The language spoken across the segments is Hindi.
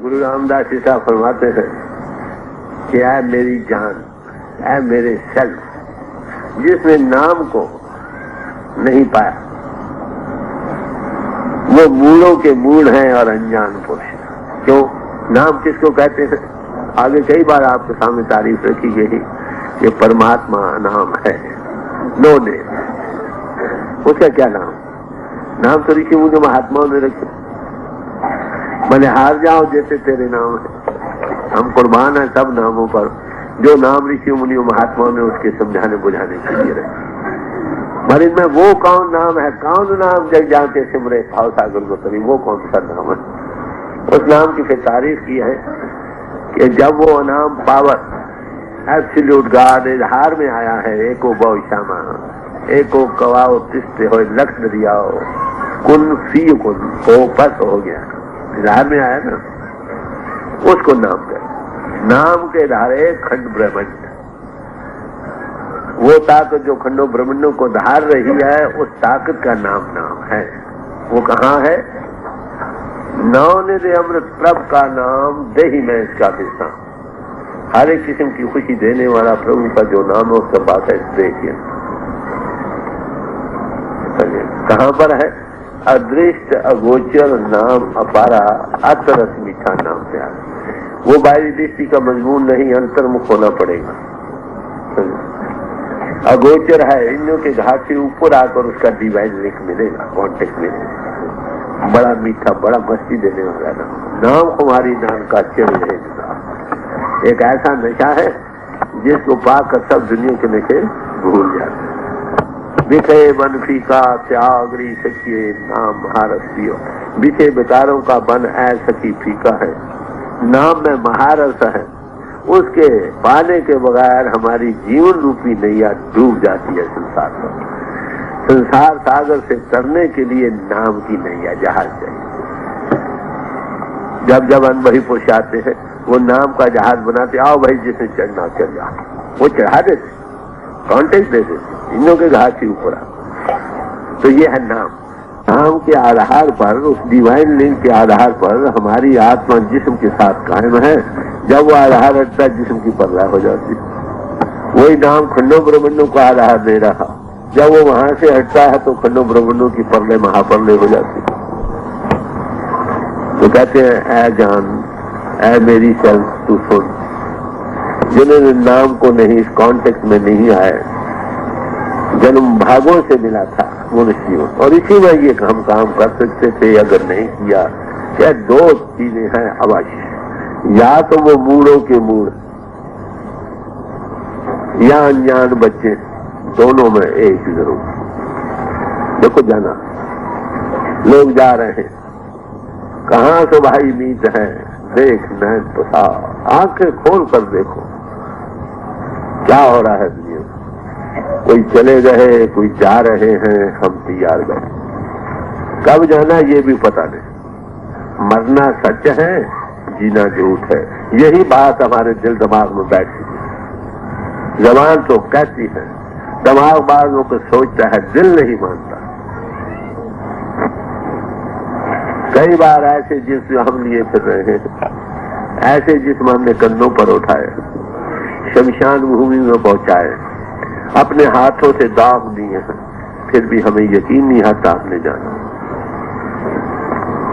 गुरु रामदास जी साहब फरमाते हैं कि ऐ मेरी जान, ऐ मेरे सेल्फ, जिसने नाम को नहीं पाया वो मूढ़ों के मूढ़ हैं और अनजान पुरुष। क्यों? नाम किसको कहते हैं? आगे कई बार आपके सामने तारीफ रखी गई, ये परमात्मा नाम है, नो नेम। उसका क्या नाम? नाम तो ऋषि मुनि महात्माओं ने रखे, भले हार जाओ जैसे तेरे नाम है। हम कुर्बान है सब नामों पर, जो नाम ऋषि मुनि महात्माओं ने उसके समझाने बुझाने के लिए रखे। पर इनमें वो कौन नाम है, कौन नाम जग जाते सिमरे भाव सागर को तभी, वो कौन सा नाम है? उस नाम की फिर तारीफ की है कि जब वो नाम पावर एब्सोल्यूट गॉड इजहार में आया है, एको बहु श्यामा, एको कवाओ तिस्ते हो लक्ष्य दरियाओ, कुन फी कुन को पस हो गया, इजहार में आया ना, उसको नाम कर। नाम के धारे खंड ब्रह्मांड, वो ताकत जो खंडों ब्रह्मांडों को धार रही है, उस ताकत का नाम है। वो कहाँ है? नवनिधि अमृत प्रभ का नाम दे ही मैं इसका विश्राम। हर एक किस्म की खुशी देने वाला प्रभु का जो नाम है उसका बात है। देखिए कहाँ पर है? अदृष्ट अगोचर नाम अपारा, अतरस मीठा नाम प्यार। वो बाहरी दृष्टि का मजमून नहीं, अंतर्मुख होना पड़ेगा। अगोचर है, इंद्रियों के घाट से ऊपर आकर उसका डिवाइन लिंक मिलेगा, कॉन्टेक्ट मिलेगा। बड़ा मीठा, बड़ा मस्ती देने वाला नाम हमारी नाम का चिर रहेगा। एक ऐसा नशा है जिसको पाकर सब दुनिया के नशे भूल जाते हैं। बिछे बन फीका त्यागरी सखिए नाम महारस पियो। बिछे बेकारों का बन ऐ सखी फीका है, नाम में महारस है, उसके पाने के बगैर हमारी जीवन रूपी नैया डूब जाती है संसार में। संसार सागर से तरने के लिए नाम की नैया जहाज चाहिए। जब जब अनुभवी पुरुष आते हैं वो नाम का जहाज बनाते, आओ भाई जिसने चढ़ना चढ़ जा, वो चढ़ा देते, कॉन्टेक्ट दे देते, इन लोगों के घाट के ऊपर। तो ये है नाम। नाम के आधार पर, उस डिवाइन लिंक के आधार पर हमारी आत्मा जिस्म के साथ कायम है। जब वो आधार हटता है जिस्म की परवाह हो जाती है। वही नाम खंडों ब्रह्मांडों को आधार दे रहा, जब वो वहां से हटता है तो खंडों ब्रह्मांडों की परले महापरले हो जाती है। तो कहते हैं ऐ जान, ऐ मेरी सेल्फ तू सुन। जिन्होंने नाम को नहीं, इस कॉन्टेक्ट में नहीं आए, जन्म भागों से मिला था मनुष्य, और इसी में ये हम काम कर सकते थे अगर नहीं किया। क्या दो चीजें हैं अवश्य, या तो वो मूढ़ों के मूढ़ या अनजान बच्चे, दोनों में एक जरूर। देखो जाना, लोग जा रहे हैं, कहाँ से भाई मीत है, देख नैन तो आंखें खोल कर देखो क्या हो रहा है दुनिया में। कोई चले गए, कोई जा रहे हैं, हम तैयार गए। कब जाना ये भी पता नहीं। मरना सच है, जीना झूठ है। यही बात हमारे दिल दिमाग में बैठी है। जबान तो कहती है, दिमाग बाजों को सोचता है, दिल नहीं मानता। कई बार ऐसे जिस्म हम लिए फिर रहे हैं, ऐसे जिस्म हमने कंधों पर उठाए, शमशान भूमि में पहुंचाए, अपने हाथों से दाग दिए हैं, फिर भी हमें यकीन नहीं आता हमने जाना।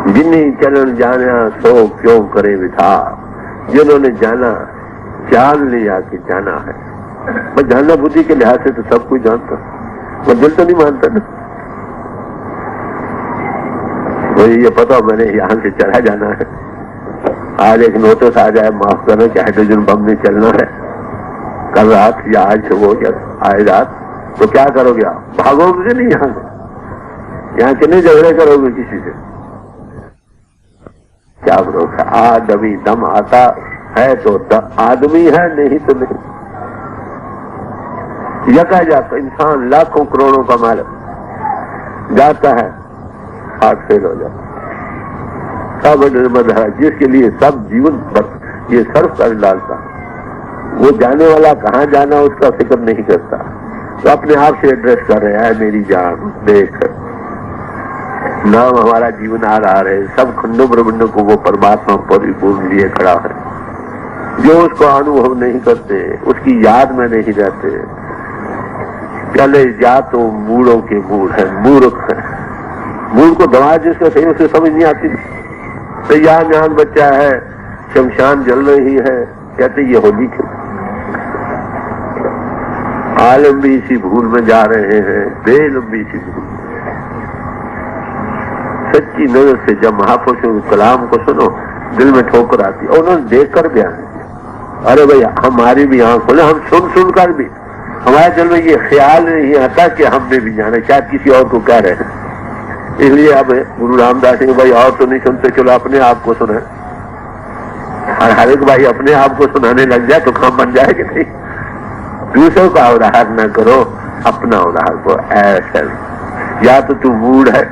जिन्हें चरण जाना सो क्यों करे विधा, जिन्होंने जाना जान लिया कि जाना है। मैं जानना बुद्धि के लिहाज से तो सब कुछ जानता, मैं दिल तो नहीं मानता ना। मुझे ये पता मैंने यहाँ से चला जाना है, आज एक नोटिस आ जाए माफ करना कि हाइड्रोजन बम में चलना है कल रात या आज सुबह या आज रात, तो क्या करोगे आप? भागोगे नहीं यहाँ से, यहाँ कितने झगड़े करोगे किसी से? क्या भरोसा? आदमी दम आता है तो आदमी है, नहीं तो नहीं। यका जाता इंसान लाखों करोड़ों का मालिक जाता है, हार्ट फेल हो जाता, सब निर्मल है, जिसके लिए सब जीवन पर ये सर्व कर डालता, वो जाने वाला कहाँ जाना उसका फिक्र नहीं करता। तो अपने आप से एड्रेस कर रहे हैं, मेरी जान देख, नाम हमारा जीवन आधार है। सब खंडों ब्रह्मांडों को वो परमात्मा परिपूर्ण लिए खड़ा है। जो उसको अनुभव नहीं करते, उसकी याद में नहीं रहते, पहले या तो मूढ़ों के मूढ़ है, मूर्ख है। मूढ़ को दवा जिसका सही उसे समझ नहीं आती। तो या ज्ञान बच्चा है, शमशान जल रही है, कहते ये होली क्यों? आलम्बी सी भूल में जा रहे हैं, बेलंबी सी भूल। सच्ची नजर से जब महापुरुषों के कलाम को सुनो, दिल में ठोकर आती है। उन्होंने देखकर बयान किया। अरे भैया, हमारी भी आंख खोले, हम सुन कर भी हमारे दिल में ये ख्याल नहीं आता कि हमने भी जाना, शायद किसी और को कह रहे हैं। इसलिए अब गुरु रामदास जी भाई और तो नहीं सुनते, चलो अपने आप को सुने। और हर एक भाई अपने आप को सुनाने लग जाए तो काम बन जाए कि नहीं। दूसरों का उदाहरण न करो, अपना उदाहरण को। ऐसा या तो तू मूढ़ है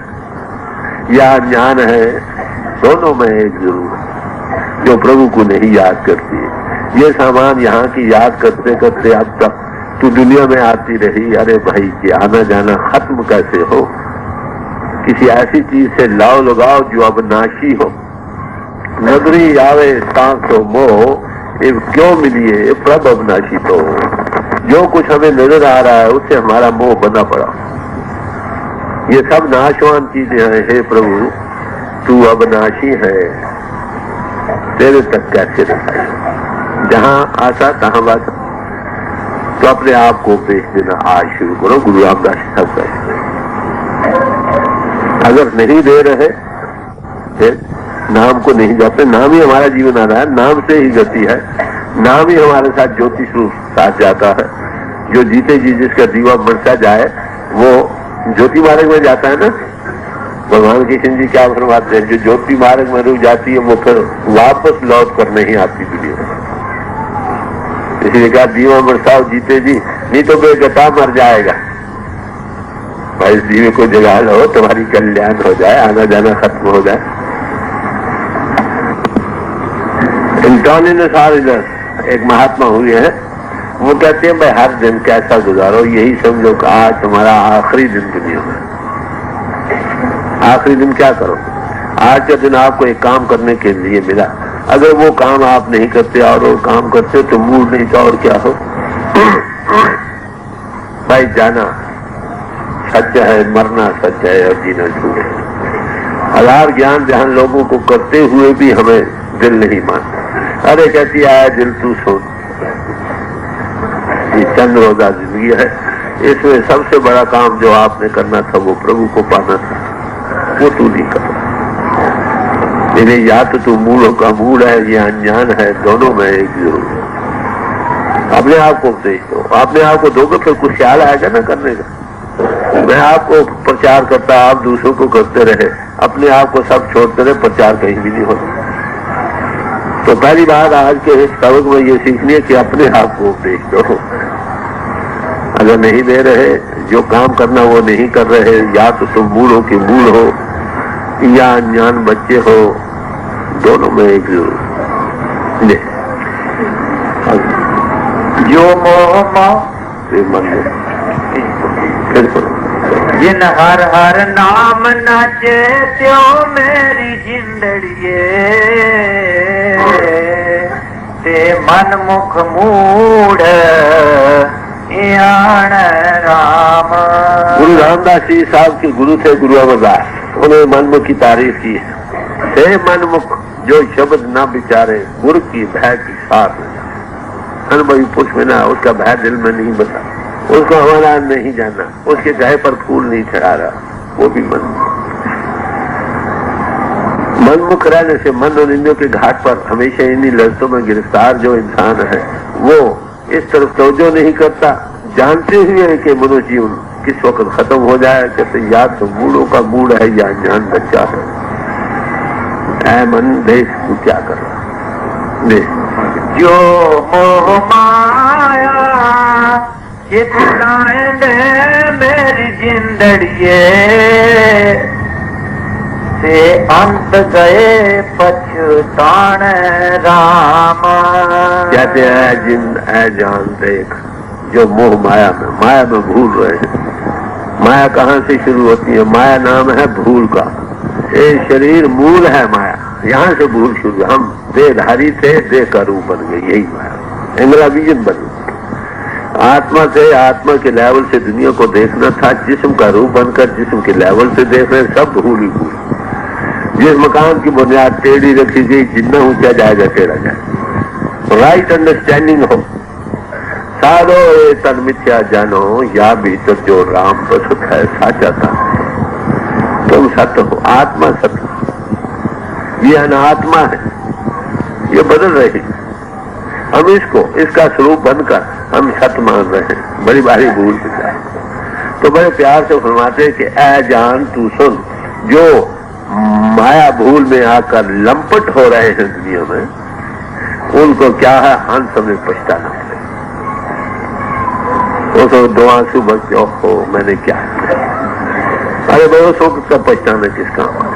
या ज्ञान है, दोनों में एक जरूर है जो प्रभु को नहीं याद करती है। ये सामान यहाँ की याद करते करते अब तक तू दुनिया में आती रही। अरे भाई, कि आना जाना खत्म कैसे हो? किसी ऐसी चीज से लाव लगाओ जो अब नाशी हो। नगरी आवे सांसो मोह, ये क्यों मिलिए ये प्रभ अविनाशी। तो जो कुछ हमें नजर आ रहा है उससे हमारा मोह बना पड़ा। ये सब नाशवान चीजें हैं। हे प्रभु, तू अविनाशी है, तेरे तक कैसे रखाई? जहां आशा तहां बात। तो अपने आप को उपदेश देना आज शुरू करो। गुरु रामदास सब कहते हैं। अगर नहीं दे रहे फिर नाम को नहीं जाते। नाम ही हमारा जीवन आधार है, नाम से ही गति है। नाम ही हमारे साथ ज्योतिष रूप साथ जाता है। जो जीते जी जिसका दीवा बढ़ता जाए वो ज्योति मार्ग में जाता है ना। भगवान कृष्ण जी क्या फरमाते हैं, जो ज्योति मार्ग में रुक जाती है वो फिर वापस लौट कर नहीं आती दुनिया में। इसलिए कहा दीवा बरसाओ जीते जी, नहीं तो बेगता मर जाएगा। भाई इस दीवे को जगा लो, तुम्हारी कल्याण हो जाए, आना जाना खत्म हो जाए। एक महात्मा हुए हैं, वो कहते हैं भाई हर दिन कैसा गुजारो, यही समझो कि आज तुम्हारा आखिरी दिन दुनिया में। आखिरी दिन क्या करो? आज का दिन आपको एक काम करने के लिए मिला, अगर वो काम आप नहीं करते और वो काम करते तो मूड नहीं था और क्या हो। भाई जाना सच है, मरना सच है और जीना झूठ है। आधार ज्ञान ध्यान लोगों को करते हुए भी हमें दिल नहीं मानता। अरे कहती आया दिल तू सुन, ये चंद रोजा जिंदगी है, इसमें सबसे बड़ा काम जो आपने करना था वो प्रभु को पाना था, वो तू नहीं कर। इन्हें या तो तू मूढ़ों का मूढ़ है या अनजान है, दोनों में एक जरूर है। अपने आप को उपदेश दो, अपने आप को दोगे फिर कुछ ख्याल आएगा ना करने का। मैं आपको प्रचार करता, आप दूसरों को करते रहे, अपने आप को सब छोड़ते रहे, प्रचार कहीं भी नहीं होता। तो पहली बात आज के इस सबक में ये सीखनी है कि अपने आप को उपदेश दो। अगर नहीं दे रहे, जो काम करना वो नहीं कर रहे, या तो तुम मूढ़ों के मूढ़ हो या अनजान बच्चे हो, दोनों में एक जरूर। जो मोह जिन हर हर नाम नाचे त्यों मेरी जिंदड़िए ते मन मुख मूढ़ यान राम। गुरु रामदास जी साहब के गुरु थे गुरु अमरदास, उन्होंने मनमुख की तारीफ की है। हे मनमुख जो शब्द ना विचारे, गुरु की भय की साथ अनुभवी पुरुष में ना, उसका भय दिल में नहीं बता, उसको हमारा नहीं जाना, उसके गहे पर फूल नहीं चढ़ा रहा, वो भी मनमुख रहने से मन और इंद्रियों के घाट पर हमेशा इन्हीं लड़तों में गिरफ्तार जो इंसान है वो इस तरफ तवज्जो नहीं करता, जानते हुए कि मनुष्य जीवन किस वक्त खत्म हो जाए। कहते या तो मूढ़ों का मूढ़ है या अनजान बच्चा है। ऐ मन देश तू क्या कर रहा? देश जो मोह माया चितलाए दे मेरी जिंदड़िए से अंत गए पछतान राम। कहते हैं जिन ऐ जान देख जो मोह माया में भूल रहे हैं, माया कहाँ से शुरू होती है? माया नाम है भूल का। ये शरीर मूल है माया, यहाँ से भूल शुरू। हम देहधारी थे, देह का रूप बन गए, यही माया इंद्रा बीजन बन गई। आत्मा से, आत्मा के लेवल से दुनिया को देखना था, जिस्म का रूप बनकर जिस्म के लेवल से देख रहे, सब भूल ही भूल। जिस मकान की बुनियाद टेढ़ी रखी गई, जितना ऊंचा जाएगा टेढ़ा जाए। राइट अंडरस्टैंडिंग हो, साधो ये तन मिथ्या जानो, या भीतर जो राम प्रसुत है साचा था। तुम सत्य हो, आत्मा सत्य हो, ये अनात्मा है, ये बदल रही। हम इसको, इसका स्वरूप बनकर हम सत्य मान रहे हैं, बड़ी भारी भूल है। तो बड़े प्यार से फरमाते हैं कि ऐ जान तू सुन, जो माया भूल में आकर लंपट हो रहे हैं दुनिया में, उनको क्या है, अंत में पछताना है। वो तो दो आंसू बच जाओ, हो मैंने क्या किया। अरे भाई सो का पछताना किस काम है?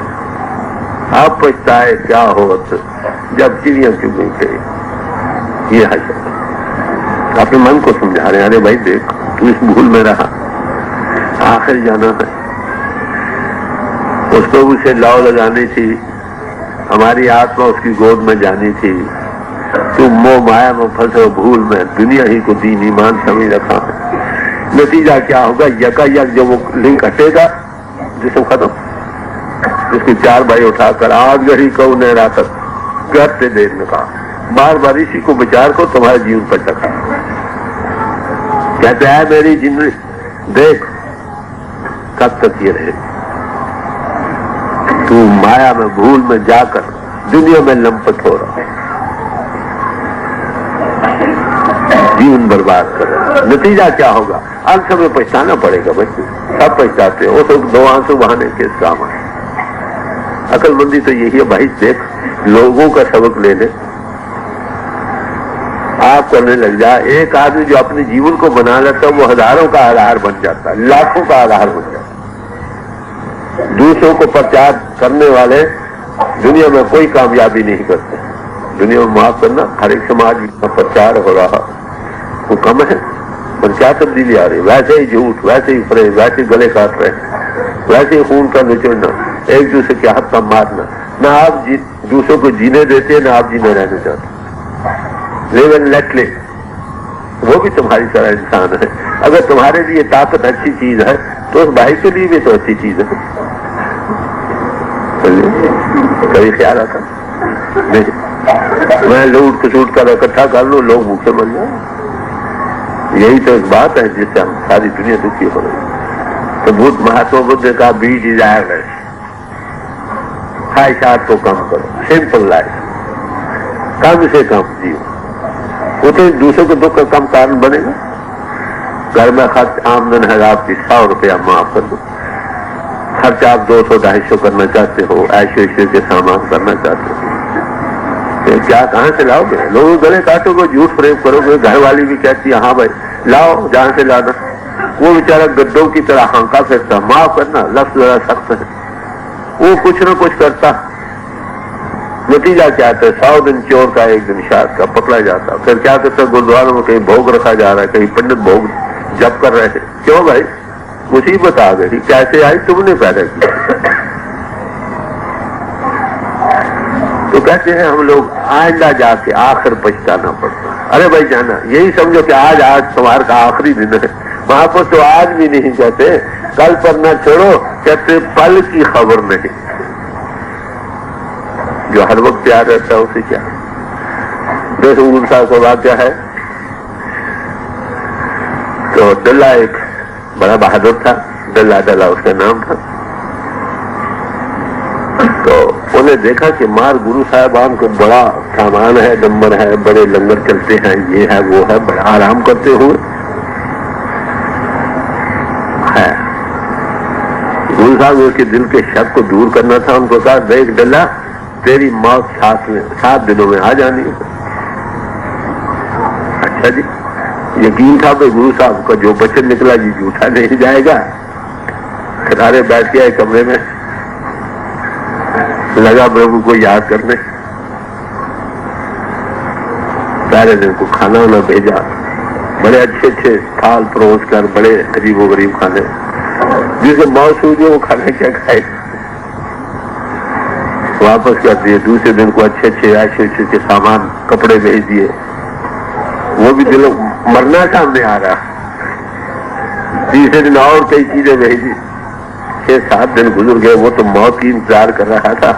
आप पछताए क्या हो जब चिड़िया चुग गई थे। ये है अपने मन को समझा रहे हैं, अरे भाई देख तू इस भूल में रहा, आखिर जाना है। उसको उसे लाव लगानी थी, हमारी आत्मा उसकी गोद में जानी थी। तू मोह माया में फंसे, भूल में दुनिया ही को दीन ईमान समझ रखा है। नतीजा क्या होगा? यकायक जब वो लिंक हटेगा, जिसम खत्म। इसकी चार भाई उठाकर आग गढ़ी को नहरा तक घर से देर में कहा, बार बार इसी को विचार को तुम्हारे जीवन पर रखा। कहते है मेरी जिंदगी देख कब तक ये रहे। तू माया में भूल में जाकर दुनिया में लंपट हो रहा है, जीवन बर्बाद कर रहा है। नतीजा क्या होगा? अंत में पछताना पड़ेगा। बच्चे सब पछताते हैं, वो तो दो आंसू बहाने के काम है। अकलमंदी तो यही है भाई, देख लोगों का सबक ले ले, आप करने लग जाए। एक आदमी जो अपने जीवन को बना लेता है, वो हजारों का आधार बन जाता है, लाखों का आधार बन जाता है। दूसरों को प्रचार करने वाले दुनिया में कोई कामयाबी नहीं करते। दुनिया में माफ करना, हर एक समाज में प्रचार हो रहा वो कम है, पर क्या तब्दीली आ रही? वैसे ही झूठ, वैसे ही फरेब, वैसे ही गले काट रहे, वैसे ही खून का निचोड़ना, एक दूसरे के हाथ का मारना। ना आप दूसरों को जीने देते, ना आप जीने रहना चाहते। लिव एंड लेट लिव, वो भी तुम्हारी तरह इंसान है। अगर तुम्हारे लिए ताकत अच्छी चीज है, तो उस भाई के लिए भी तो अच्छी चीज है। कभी ख्याल आता नहीं, मैं लूट खसूट कर इकट्ठा कर लूं, लोग भूखे मर जाए। यही तो एक बात है जिससे हम सारी दुनिया दुखी हो रही। तो बुद्ध, महात्मा बुद्ध का बी डिजायरलेस, ख्वाहिशात को कम करो, सिंपल लाइफ, कम से कम जियो। वो तो दूसरों के दुख का कम कारण बनेगा। घर में खर्च आमदन है आपकी 100 रुपया माफ कर दो, खर्च आप 200-250 करना चाहते हो, ऐसे के सामान करना चाहते हो, तो क्या कहां से लाओगे? लोग गले काटोगे, झूठ प्रेम करोगे। घर वाली भी कहती है हाँ भाई लाओ, जहां से लाना। वो बेचारा गड्ढों की तरह हांका फिरता, माफ करना लफ्ज जरा सख्त है, वो कुछ न कुछ करता। नतीजा क्या है? 100 दिन चोर का, 1 दिन शाद का पकड़ा जाता। फिर क्या करता? गुरुद्वारों में कहीं भोग रखा जा रहा है, कहीं पंडित भोग जप कर रहे थे। क्यों भाई? मुसीबत आ गई। कैसे आई? तुमने पैदा की। तो कहते हैं हम लोग आइंदा जाके आखिर पछताना पड़ता। अरे भाई जाना, यही समझो कि आज तुम्हारा का आखिरी दिन है। वहां पर तो आज भी नहीं कहते, कल पर न छोड़ो, कहते पल की खबर नहीं। जो हर वक्त प्यार रहता है उसे क्या। देखो गुरु साहब का वाक्य है, तो डल्ला एक बड़ा बहादुर था, डल्ला उसका नाम था। तो उन्हें देखा कि मार गुरु साहबान को बड़ा सामान है, नंबर है, बड़े लंगर चलते हैं, ये है वो है, बड़ा आराम करते हुए है। गुरु साहब उसके दिल के शक को दूर करना था। उनको कहा देख डल्ला, तेरी मौत 7 दिनों में आ जानी है। अच्छा जी, यकीन था भाई गुरु साहब का जो वचन निकला जी झूठा नहीं जाएगा। किनारे बैठ गया कमरे में, लगा प्रभु को याद करने। पहले दिन को खाना वाना भेजा, बड़े अच्छे थाल परोस कर, बड़े अजीबो गरीब खाने। जिसे मौत हुई वो खाना क्या खाएगा? वापस कर दिए। दूसरे दिन को अच्छे अच्छे के सामान कपड़े भेज दिए। वो भी दिलों मरना सामने आ रहा। तीसरे दिन और कई चीजें भेजी। 6-7 दिन गुजर गए। वो तो मौत की इंतजार कर रहा था।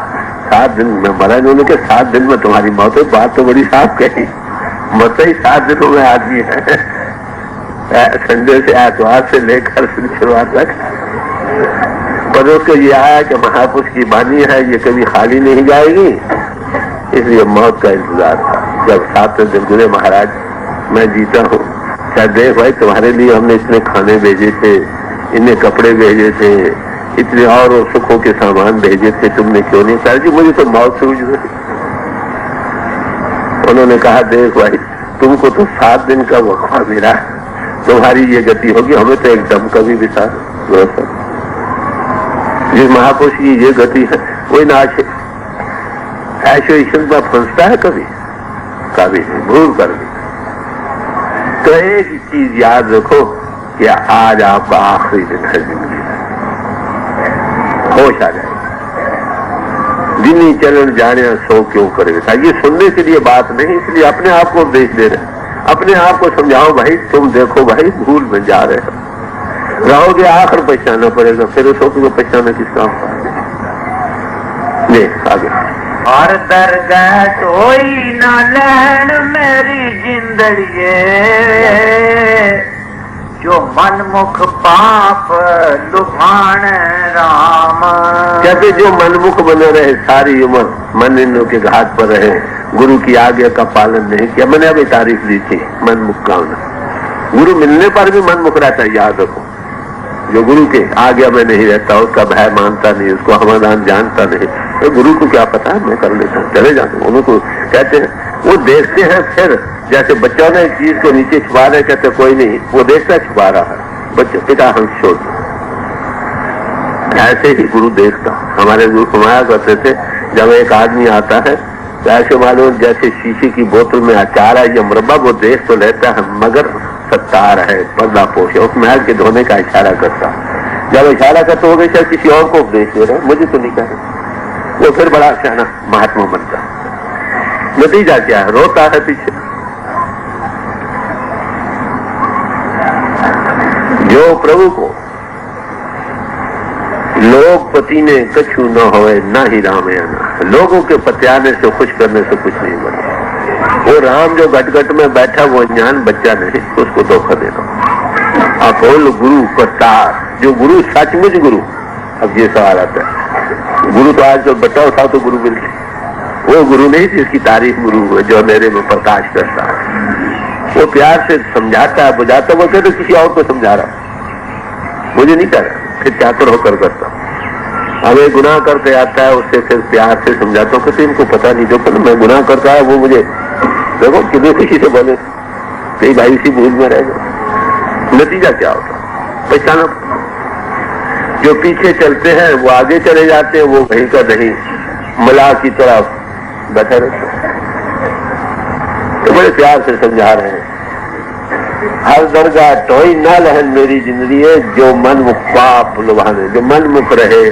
7 दिन में मरा। इन्होंने के 7 दिन में तुम्हारी मौत है। बात तो बड़ी साफ कही। मरते ही 7 दिनों में आदमी है। संडे से आतवार से लेकर शुरुआत तक। पर उसको ये आया कि महापुरुष की वाणी है, ये कभी खाली नहीं जाएगी, इसलिए मौत का इंतजार था। जब 7 दिन गुजरे, महाराज मैं जीता हूँ, क्या देख भाई तुम्हारे लिए हमने इतने खाने भेजे थे, इतने कपड़े भेजे थे, इतने और सुखों के सामान भेजे थे, तुमने क्यों नहीं कहा? जी मुझे तो मौत से गुजरे। उन्होंने कहा देख भाई तुमको तो 7 दिन का वक़्फ़ा मिला, तुम्हारी ये गति होगी, हमें तो एकदम कभी भी था। जिस महापुरुष की ये गति है वही नाच है। ऐसे ईश्वर में फंसता है कभी नहीं, भूल कर दी। तो एक चीज याद रखो कि आज आपका आखिरी दिन है जिंदगी में, होश आ जाए। जिन्हीं चरण जाने सो क्यों करेगा, ये सुनने के लिए बात नहीं, इसलिए अपने आप को उपदेश दे रहे, अपने आप को समझाओ भाई तुम देखो भाई भूल में जा रहे हो, रहोगे आखिर पहचाना पड़ेगा, फिर उस को पहचाना किस काम का? आगे और दरगाह कोई ना लैन मेरी जिंदड़िए, जो मनमुख पाप लुभान राम। कहते जो मनमुख बने रहे सारी उम्र, मन इंद्रियों के घाट पर रहे, गुरु की आज्ञा का पालन नहीं किया। मैंने अभी तारीफ दी थी मनमुख का होना। गुरु मिलने पर भी मनमुख रहता है, याद रखो। जो गुरु के आज्ञा में नहीं रहता, उसका भय मानता नहीं, उसको हमादान जानता नहीं, तो गुरु को क्या पता है, मैं कर लेता हूँ, चले जाते हैं। उनको कहते हैं, वो देखते हैं, फिर जैसे बच्चों ने चीज को नीचे छुपा रहे, कहते कोई नहीं, वो देखता छुपा रहा है, बच्चे पिता हंस शोध। ऐसे ही गुरु देखता। हमारे गुरु फरमाया करते थे, जब एक आदमी आता है तो ऐसे मालूम जैसे शीशे की बोतल में अचार है या मुरब्बा, वो देख तो लेता है मगर सत्तार है, पर्दा पोष है, उस महल के धोने का इशारा करता। जब इशारा करते हो गए शायद किसी और को उपदेश दे रहे, मुझे तो नहीं कह रहे, वो फिर बड़ा सियाना महात्मा बनता। नतीजा क्या है? रोता है पीछे। जो प्रभु को लोग पति ने कछु न होए ना ही राम आना, लोगों के पत्याने से खुश करने से कुछ नहीं बना। वो राम जो घट में बैठा, वो अनजान बच्चा नहीं, उसको धोखा देना। अपोल गुरु करतार, जो गुरु सचमुच गुरु। अब ये सवाल आता है, गुरु तो आज जो बचाओ था तो गुरु मिल गए, वो गुरु नहीं जिसकी तारीफ गुरु है, जो मेरे में प्रकाश करता है, वो प्यार से समझाता है, बुझाता। वो कहते किसी और को समझा रहा, मुझे नहीं कर रहा, फिर चाकर होकर करता। अब एक गुनाह करके आता है, उससे फिर प्यार से समझाता हूँ, इनको पता नहीं, जो पर मैं गुनाह करता है वो मुझे देखो कितने खुशी से बोले, कई भाई इसी भूल में रह गए। नतीजा क्या होता? पहचाना। जो पीछे चलते हैं वो आगे चले जाते हैं, वो कहीं का नहीं, मला की तरफ बैठे रहते। तो बड़े प्यार से समझा रहे हैं, हर दरगाह टोई ना लहन मेरी जिंदगी है, जो मन मुख पाप लुभाने, जो मन मुख रहे,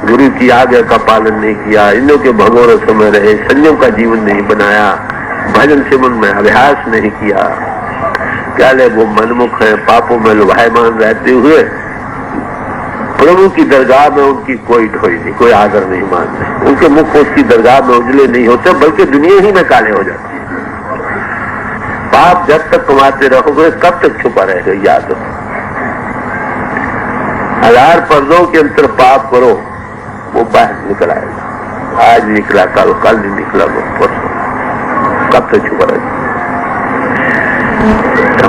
गुरु की आज्ञा का पालन नहीं किया, इन्हों के भगोरसों में रहे, संयम का जीवन नहीं बनाया, भजन सिमरन में अभ्यास नहीं किया, क्या ले वो मनमुख है, पापों में लुभायमान रहते हुए प्रभु की दरगाह में उनकी कोई ढोई नहीं, कोई आदर नहीं मानते, उनके मुख उसकी दरगाह में उजले नहीं होते, बल्कि दुनिया ही में काले हो जाते। पाप जब तक कमाते रहोगे कब तक छुपा रहेगा, याद रखो। 1000 पर्दों के अंतर पाप करो, वो बाहर निकल आएगा। आज निकला कल नहीं निकला, वो परसों, कब तक छुपा रहेगा?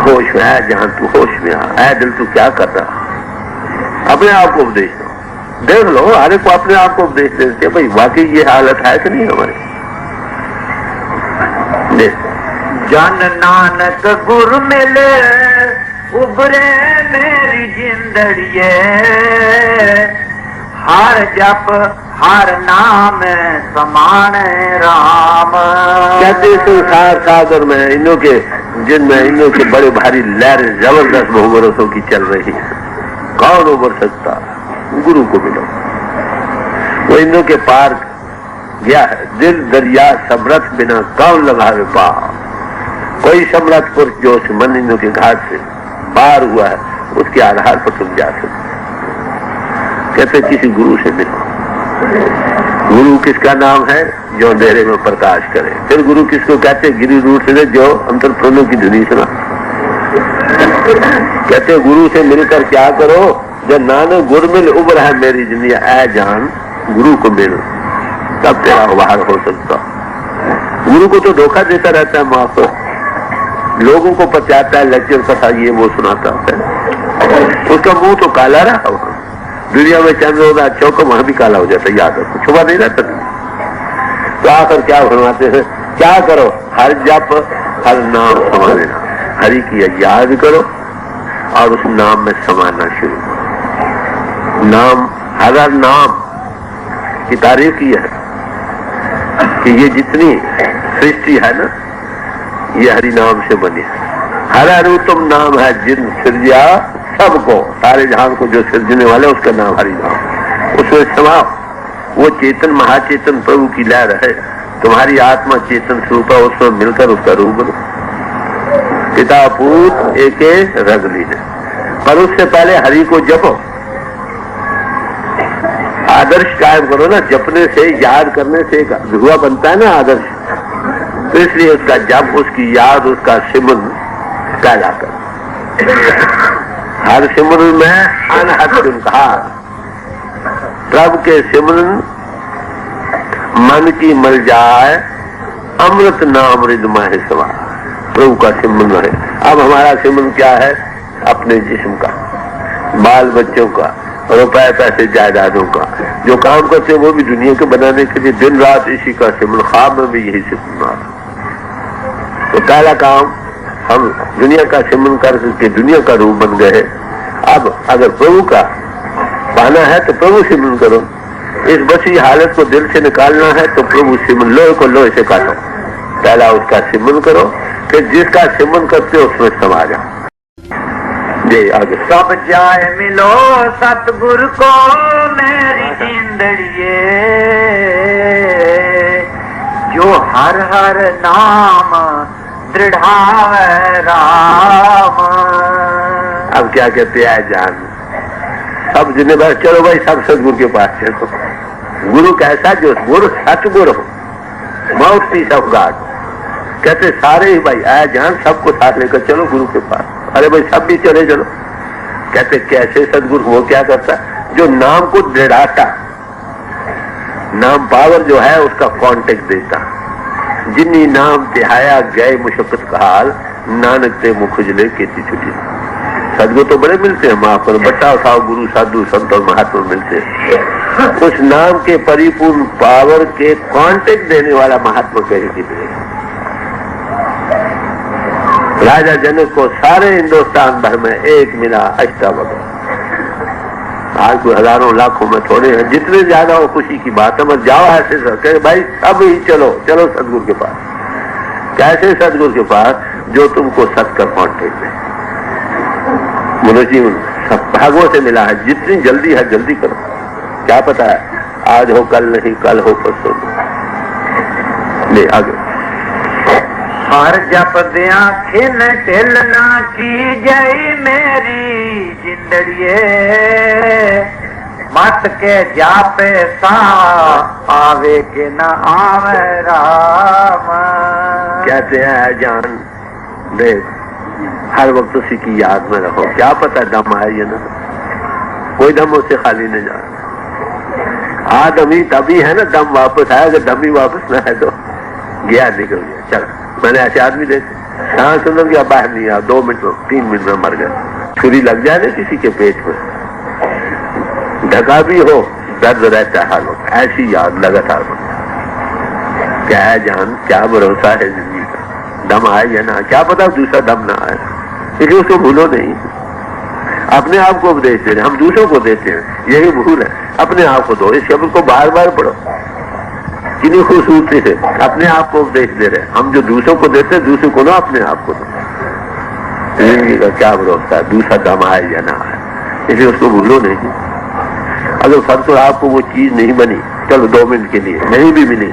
होश में आया, जहां तू होश में आया दिल, तू क्या कर रहा? अपने आप को उपदेश दो, देख लो, हर को अपने आप को उपदेश देते भाई वाकई ये हालत है कि नहीं हमारी। जन नानक गुरु मिले उबरे मेरी जिंदड़िए, हर जप हर नाम समान राम। कहते संसार सागर में इन्हों के, जिनमें इन्हों के बड़े भारी लहर जबरदस्त बहुबरसों की चल रही है, कौन उबर सकता? गुरु को मिलो। वो इंद्र के पार गया है। दिल दरिया समरथ बिना कौन लगावे पार। कोई समरथ पुरुष जो उस मन इंद्र के घाट से पार हुआ है, उसके आधार पर तुम जा सकते। कहते किसी गुरु से मिलो। गुरु किसका नाम है? जो अंधेरे में प्रकाश करे। फिर गुरु किसको कहते? गिरी रूट से जो अंतर्प्रणों की धुनी सुना। कहते गुरु से मिलकर क्या करो? जब नानक गुर मिल उबर है मेरी जिंदगी, ऐ जान गुरु को मिल, तब तेरा उबार हो सकता। गुरु को तो धोखा देता रहता है, माँ को लोगों को पचाता है, लेक्चर कथा ये वो सुनाता है। उसका मुंह तो काला रहा। दुनिया में चंद्र होगा चौक, वहां भी काला हो जाता है, याद रखो, छुपा नहीं रहता। तो आकर क्या भरमाते हैं? क्या करो? हर जप हर नाम समा लेना। हरि की याद करो और उस नाम में समाना शुरू करो। नाम, हर नाम की तारीफ की है कि ये जितनी सृष्टि है ना, ये हरि नाम से बनी है। हर उत्तम नाम है जिन सृजा सबको, सारे जहां को जो सृजने वाले उसका नाम हरि नाम। उसमें समाओ। वो चेतन महाचेतन प्रभु की लहर है। तुम्हारी आत्मा चेतन स्वरूप है, उसमें मिलकर उसका रूप बनो। पिता पूत एक रग लीजिए, पर उससे पहले हरि को जपो। आदर्श कायम करो ना। जपने से, याद करने से एक धुआ बनता है ना आदर्श। तो इसलिए उसका जप, उसकी याद, उसका सिमरन कहलाता है। हर सिमरन में अनहद कहा। प्रभु के सिमरन मन की मल जाए, अमृत नाम रिदमा है सवा। प्रभु का सिमरन है। अब हमारा सिमरन क्या है? अपने जिस्म का, बाल बच्चों का, रुपए पैसे जायदादों का। जो काम करते हैं वो भी दुनिया के बनाने के लिए दिन रात इसी का सिमरन, ख्वाब में भी यही सिमरन। तो पहला काम हम दुनिया का सिमरन करके दुनिया का रूप बन गए। अब अगर प्रभु का पाना है तो प्रभु सिमरन करो। इस बसी हालत को दिल से निकालना है तो प्रभु सिमरन, लोहे को लोहे से काटो। पहला उसका सिमरन करो, फिर जिसका सिमरन करते हो उसमें समा जाओ। जी आगे। सब जाए मिलो सतगुरु को मेरी जिंदड़िए, जो हर हर नाम दृढ़ावे राम। अब क्या कहते हैं जान? सब जिन्हें बस चलो भाई, सब सदगुरु के पास चलो। गुरु कैसा? जो गुरु सतगुरु हो, मौत की सौगात। कहते सारे ही भाई आया जान, सबको साथ लेकर चलो गुरु के पास। अरे भाई सब भी चले चलो। कहते कैसे सदगुरु? वो क्या करता? जो नाम को दृढ़ाता, नाम पावर जो है उसका कांटेक्ट देता। जिन्नी नाम तिहाया गए मुशक्कत काल, नानक ते मुखुजले केती छुटी। सदगुरु तो बड़े मिलते हैं, माँ पर बच्चा उठाओ, गुरु साधु संत और महात्मा मिलते हैं। उस नाम के परिपूर्ण पावर के कांटेक्ट देने वाला महात्मा कहीं की मिले। राजा जनक को सारे हिंदुस्तान भर में एक मिला अष्टावक्र। आज कोई हजारों लाखों में थोड़े हैं। जितने ज्यादा हो खुशी की बात है। मत जाओ ऐसे कहे भाई सब ही चलो, चलो सदगुरु के पास। कैसे सदगुरु के पास? जो तुमको सत्कर कांटेक्ट दे। मनुष्य भागों से मिला है। जितनी जल्दी है जल्दी करो। क्या पता है आज हो कल नहीं, कल हो परसों। ले आगे। हर जप दिया खिन ढिल ना की जय मेरी जिंदड़िए, मत के जापे सा आवे के न आवे राम। कहते हैं जान देख, हर वक्त उसी की याद में रहो। क्या पता दम आए या ना, कोई दम उससे खाली नहीं जा रहा। दम ही तभी है ना, दम वापस आया। अगर दम ही वापस ना है तो गया, निकल गया, चल। मैंने ऐसे आदमी देखे, सांस अंदर गया बाहर नहीं आया, 2 मिनट में 3 मिनट में मर गया। छुरी लग जाए ना किसी के पेट में, ढका भी हो दर्द रहता हाल हो, ऐसी याद लगातार बनता। क्या है जान, क्या भरोसा है जिंदगी का? दम आए या ना, क्या पता दूसरा दम ना आए। इसलिए उसको भूलो नहीं। अपने आप को उपदेश दे रहे, हम दूसरों को देते हैं, यही भूल है। अपने आप को दो। इस शब्द को बार बार पढ़ो। कितनी खूबसूरती से अपने आप को उपदेश दे रहे हैं। हम जो दूसरों को देते हैं, दूसरों को ना, अपने आप को दो। जिंदगी का क्या भरोसा है, दूसरा दम आए या ना आए। इसलिए उसको भूलो नहीं। अगर फर्क आपको वो चीज नहीं बनी, चलो 2 मिनट के लिए नहीं भी मिली,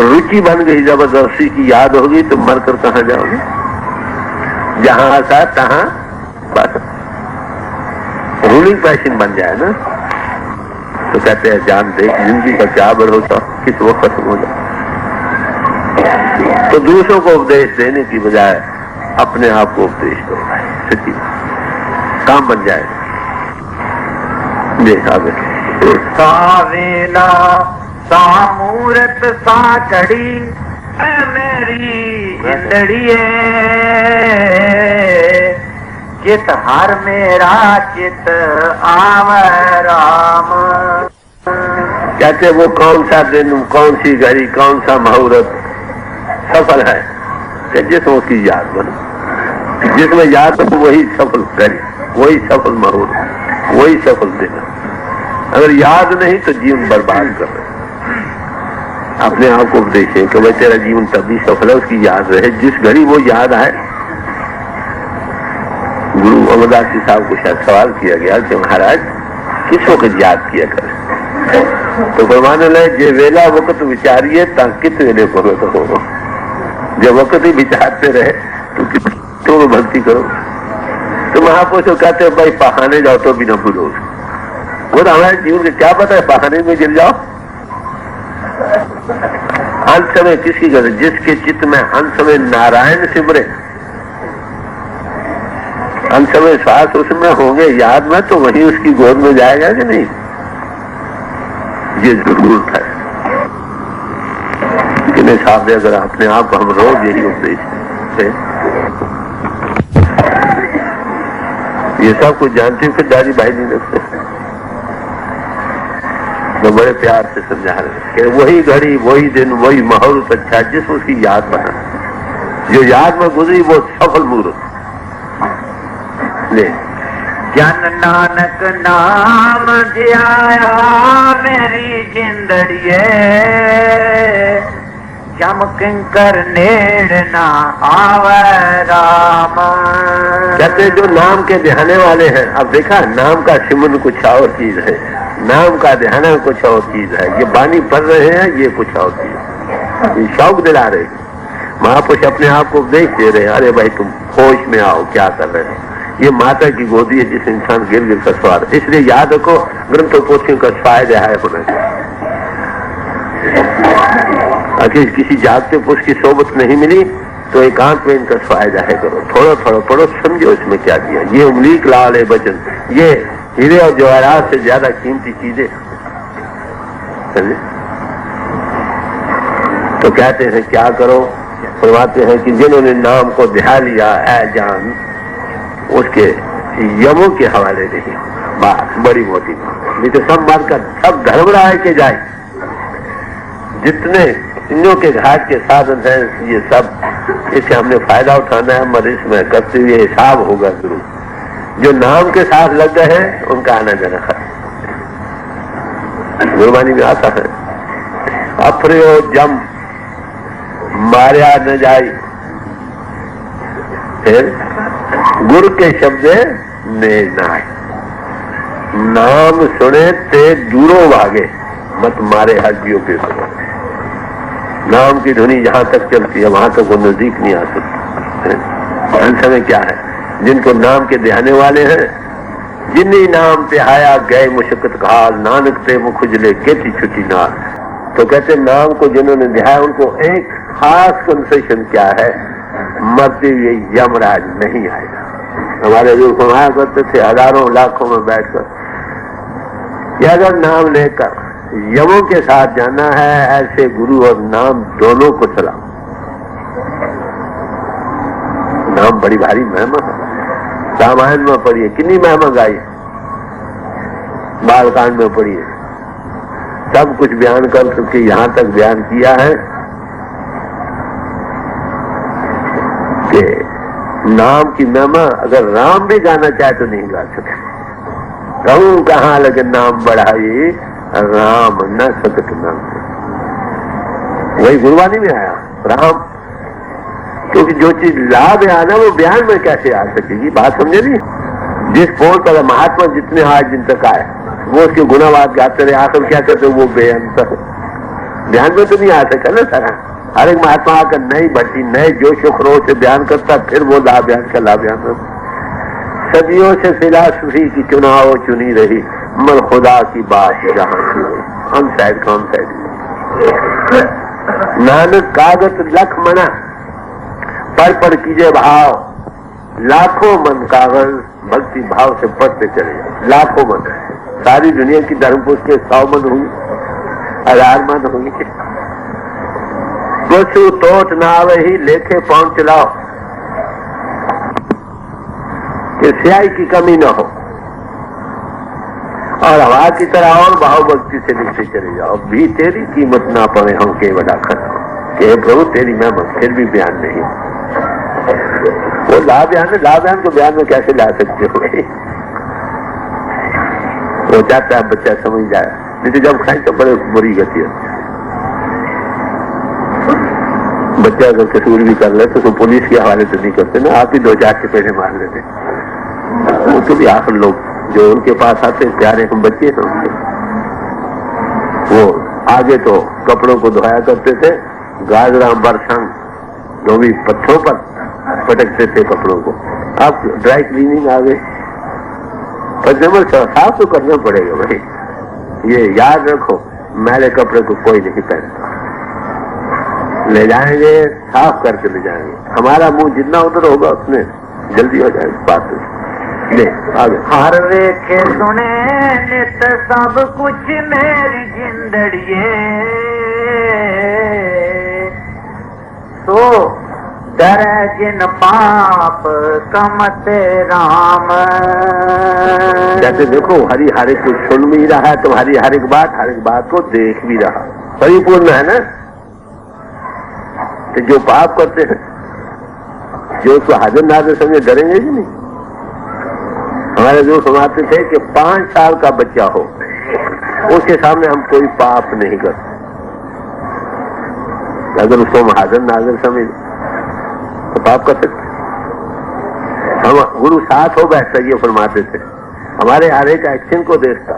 रुचि बन गई, जबरदस्ती की याद होगी, तो मरकर कहाँ जाओगे? जहां आशा तहां बस रूलिंग पैशन बन जाए ना, तो कहते हैं जान देख जिंदगी का क्या भरोसा, किस वो खत्म हो जाए। तो दूसरों को उपदेश देने की बजाय अपने आप को उपदेश दो, सच्ची काम बन जाए। देख आगे सावेला सामूरत सा चढ़ी मेरी जिंदड़िए, चित हर मेरा चित आव राम। कहते वो कौन सा दिन, कौन सी घड़ी, कौन सा मुहूर्त सफल है कि जिसमें उसकी याद बने, जिसमें याद हो वही सफल घड़ी, वही सफल मुहूर्त, वही सफल दिन। अगर याद नहीं तो जीवन बर्बाद कर रहे। अपने आप को उपदेश है कि भाई तेरा जीवन तभी सफल है उसकी याद रहे, जिस घड़ी वो याद आए। गुरु अमरदास जी साहब को शायद सवाल किया गया कि महाराज किस वक्त याद किया करे, तो फरमाने लगे जे वेला वक्त विचारिए कित वेले करो, तो जब वक्त ही विचारते रहे तो भक्ति करो। तो महापुरुष कहते हैं भाई पहाने जाओ तो भी न भूलो। वो तो हमारे जीवन के क्या पता है, बहाने में गिर जाओ। अंत समय किसकी गरज, जिसके चित्त में अंत समय नारायण सिमरे, अंत समय श्वास उसमें होंगे याद में, तो वही उसकी गोद में जाएगा कि नहीं, ये जरूर है। किन्हीं साहब अगर अपने आप को हम रोज यही उपदेश है, ये सब कुछ जानते फिर दादी भाई नहीं रखते, तो बड़े प्यार से समझा रहे कि वही घड़ी, वही दिन, वही मुहूर्त अच्छा जिस उसकी याद बना, जो याद में गुजरी वो सफल मुहूर्त। ले जन नानक नाम ध्याया मेरी जिंदड़िए, जम किंकर नेड़ ना आवे राम। कहते जो नाम के ध्याने वाले हैं, अब देखा नाम का सिमरन कुछ और चीज है, नाम का ध्यान कुछ और चीज है। ये बानी पढ़ रहे हैं ये कुछ और चीज, ये शौक दिला रहे। महापुरुष अपने आप को उपदेश दे रहे हैं, अरे भाई तुम होश में आओ, क्या कर रहे हो। ये माता की गोदी है जिस इंसान गिर गिर कर सवार, इसलिए याद रखो ग्रंथों पोथियों का फायदा है होना चाहिए। अगर किसी जागते पुरुष की सोबत नहीं मिली तो एकांत में इनका फायदा है करो, थोड़ा थोड़ा पढ़ो, समझो इसमें क्या दिया। ये उंगली लाल है वचन, ये हीरे और जवाहरात से ज्यादा कीमती चीजें। तो कहते हैं क्या करो, फरमाते हैं कि जिन्होंने नाम को ध्यान लिया ऐ जान, उसके यमों के हवाले नहीं। बात बड़ी मोटी बात, नहीं तो सब बात का सब धर्म रहा है कि जाए। जितने सिंहों के घाट के साधन हैं ये सब, इससे हमने फायदा उठाना है, मगर इसमें करते हुए हिसाब होगा जरूर। जो नाम के साथ लग गए हैं उनका आना जाना खत्म। गुरबानी में आता है अफ्रियो जम मारिया न जाई, फिर गुरु के शब्द ने नाय, नाम सुने ते दूरों भागे, मत मारे हड्डियों के सुनो। नाम की ध्वनि जहां तक चलती है वहां तक वो नजदीक नहीं आ सकती। अंत में क्या है, जिनको नाम के ध्याने वाले हैं, जिन्हीं नाम पे आया गए मुशक्कत काल, नानक ते मुख खुजले केती छुट्टी नाल। तो कहते नाम को जिन्होंने ध्याया उनको एक खास कंसेशन क्या है, मरते हुए यमराज नहीं आएगा। हमारे जो फरमाया करते थे हजारों लाखों में बैठकर कि अगर नाम लेकर यमों के साथ जाना है, ऐसे गुरु और नाम दोनों को चलाओ। नाम बड़ी भारी महिमा है, रामायण में पढ़िए कितनी महिमा गाई, बालकांड में पढ़िए, सब कुछ बयान कर करके यहाँ तक बयान किया है कि नाम की महिमा अगर राम भी गाना चाहे तो नहीं गा सकते। कहूं कहाँ लेकिन नाम बढ़ाई राम न सकत नाम, वही गुरबानी में आया राम। क्योंकि जो चीज ला बयान है वो बयान में कैसे आ सकेगी, बात समझे नहीं। जिस पोल पर महात्मा जितने आज दिन तक आए वो उसके गुणावाद गाते रहे, आखिर क्या कहते वो बेअंत ध्यान में तो नहीं आ सका ना सारा। हर एक महात्मा आकर नई भट्टी नए जोश खरोश से बयान करता, फिर वो ला बयान का ला बयान। सदियों से फिलॉसफी की चुनाव चुनी रही, मर खुदा की बात जहां हम साइड कौन साइड। नानक कागज लख मना पर कीजिए भाव, लाखों मन कागज भक्ति भाव से पढ़ते चले। लाखों मन, सारी दुनिया की धर्म पुस्तकें 100 मन हुई, 1000 मन हुई। कुछ टोट ना आवे ही लेखे पहुंच चलाओ कि स्याही की कमी न हो, और हवा की तरह और भाव भक्ति से लिखते चले जाओ। भी तेरी कीमत ना पड़े हम के बड़ा खत्म कि प्रभु तेरी मेहमत, फिर भी बयान नहीं। वो ला बयान को बयान में कैसे ला सकते हो? वो चाहता है बच्चा समझ जाए, नहीं तो जब खाए तो बड़े बुरी गति है। बच्चा अगर कसूर भी कर ले तो पुलिस के हवाले तो नहीं करते ना, आप ही 2-4 के पहले मार लेते। वो तो भी आखिर लोग जो उनके पास आते प्यारे हम बच्चे हैं उनके, वो आगे तो कपड़ों को धोया करते थे, गाजरा बरसंग जो भी पत्थरों पर पटकते थे कपड़ों को। अब ड्राई क्लीनिंग आ गई, पर साफ तो करना पड़ेगा भाई। ये याद रखो, मैले कपड़े को कोई नहीं पहनता, ले जाएंगे साफ करके ले जाएंगे। हमारा मुंह जितना उधर होगा उतने जल्दी हो जाएगा बात। ले आगे। हर वेखे सुने नित सब कुछ मेरी जिंदड़िए, तो डरे जिन पाप कमते राम। जैसे देखो हरि हरि को सुन भी रहा है, तो हरि हर एक बात को देख भी रहा, परिपूर्ण है ना। तो जो पाप करते हैं, जो उसको हाजिर नाजिर समझे, डरेंगे ही नहीं। हमारे जो सुनाते थे कि 5 साल का बच्चा हो उसके सामने हम कोई पाप नहीं करते, अगर उसको हम हाजिर नाजिर समझ तो पाप कर सकते। हम गुरु साथ हो बैठता ये फरमाते थे, हमारे हर एक एक्शन को देखता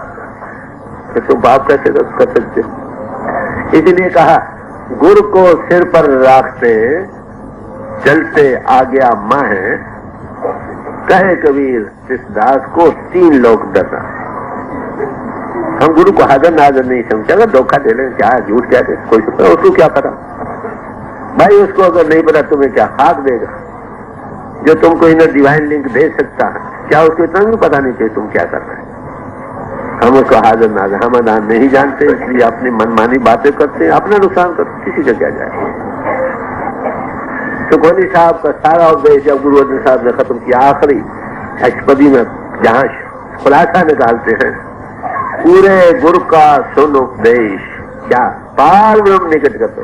कि तुम पाप कैसे कर सकते हो। इसलिए कहा गुरु को सिर पर रखते चलते आ गया माह, कहे कबीर इस दास को 3 लोग डरना। हम गुरु को हाजिर नाजिर नहीं समझे, अगर धोखा दे लें क्या, झूठ क्या दे, कोई उसको क्या पता भाई। उसको अगर नहीं पता तुम्हें क्या खाक देगा, जो तुमको इन्हें डिवाइन लिंक दे सकता है, क्या उसको इतना भी पता नहीं चाहिए तुम क्या कर रहे हैं। हम उसको हाजिर नाजिर हम नहीं जानते, इसलिए अपनी मनमानी बातें करते हैं, अपना नुकसान करते, किसी का क्या जाए। सुखमनी साहब का सारा उपदेश जब गुरु अर्जन साहब ने खत्म किया, आखिरी अष्टपदी में जहां खुलासा निकालते हैं, पूरे गुरु का सुन उपदेश क्या पार ब्रह्म निकट करते।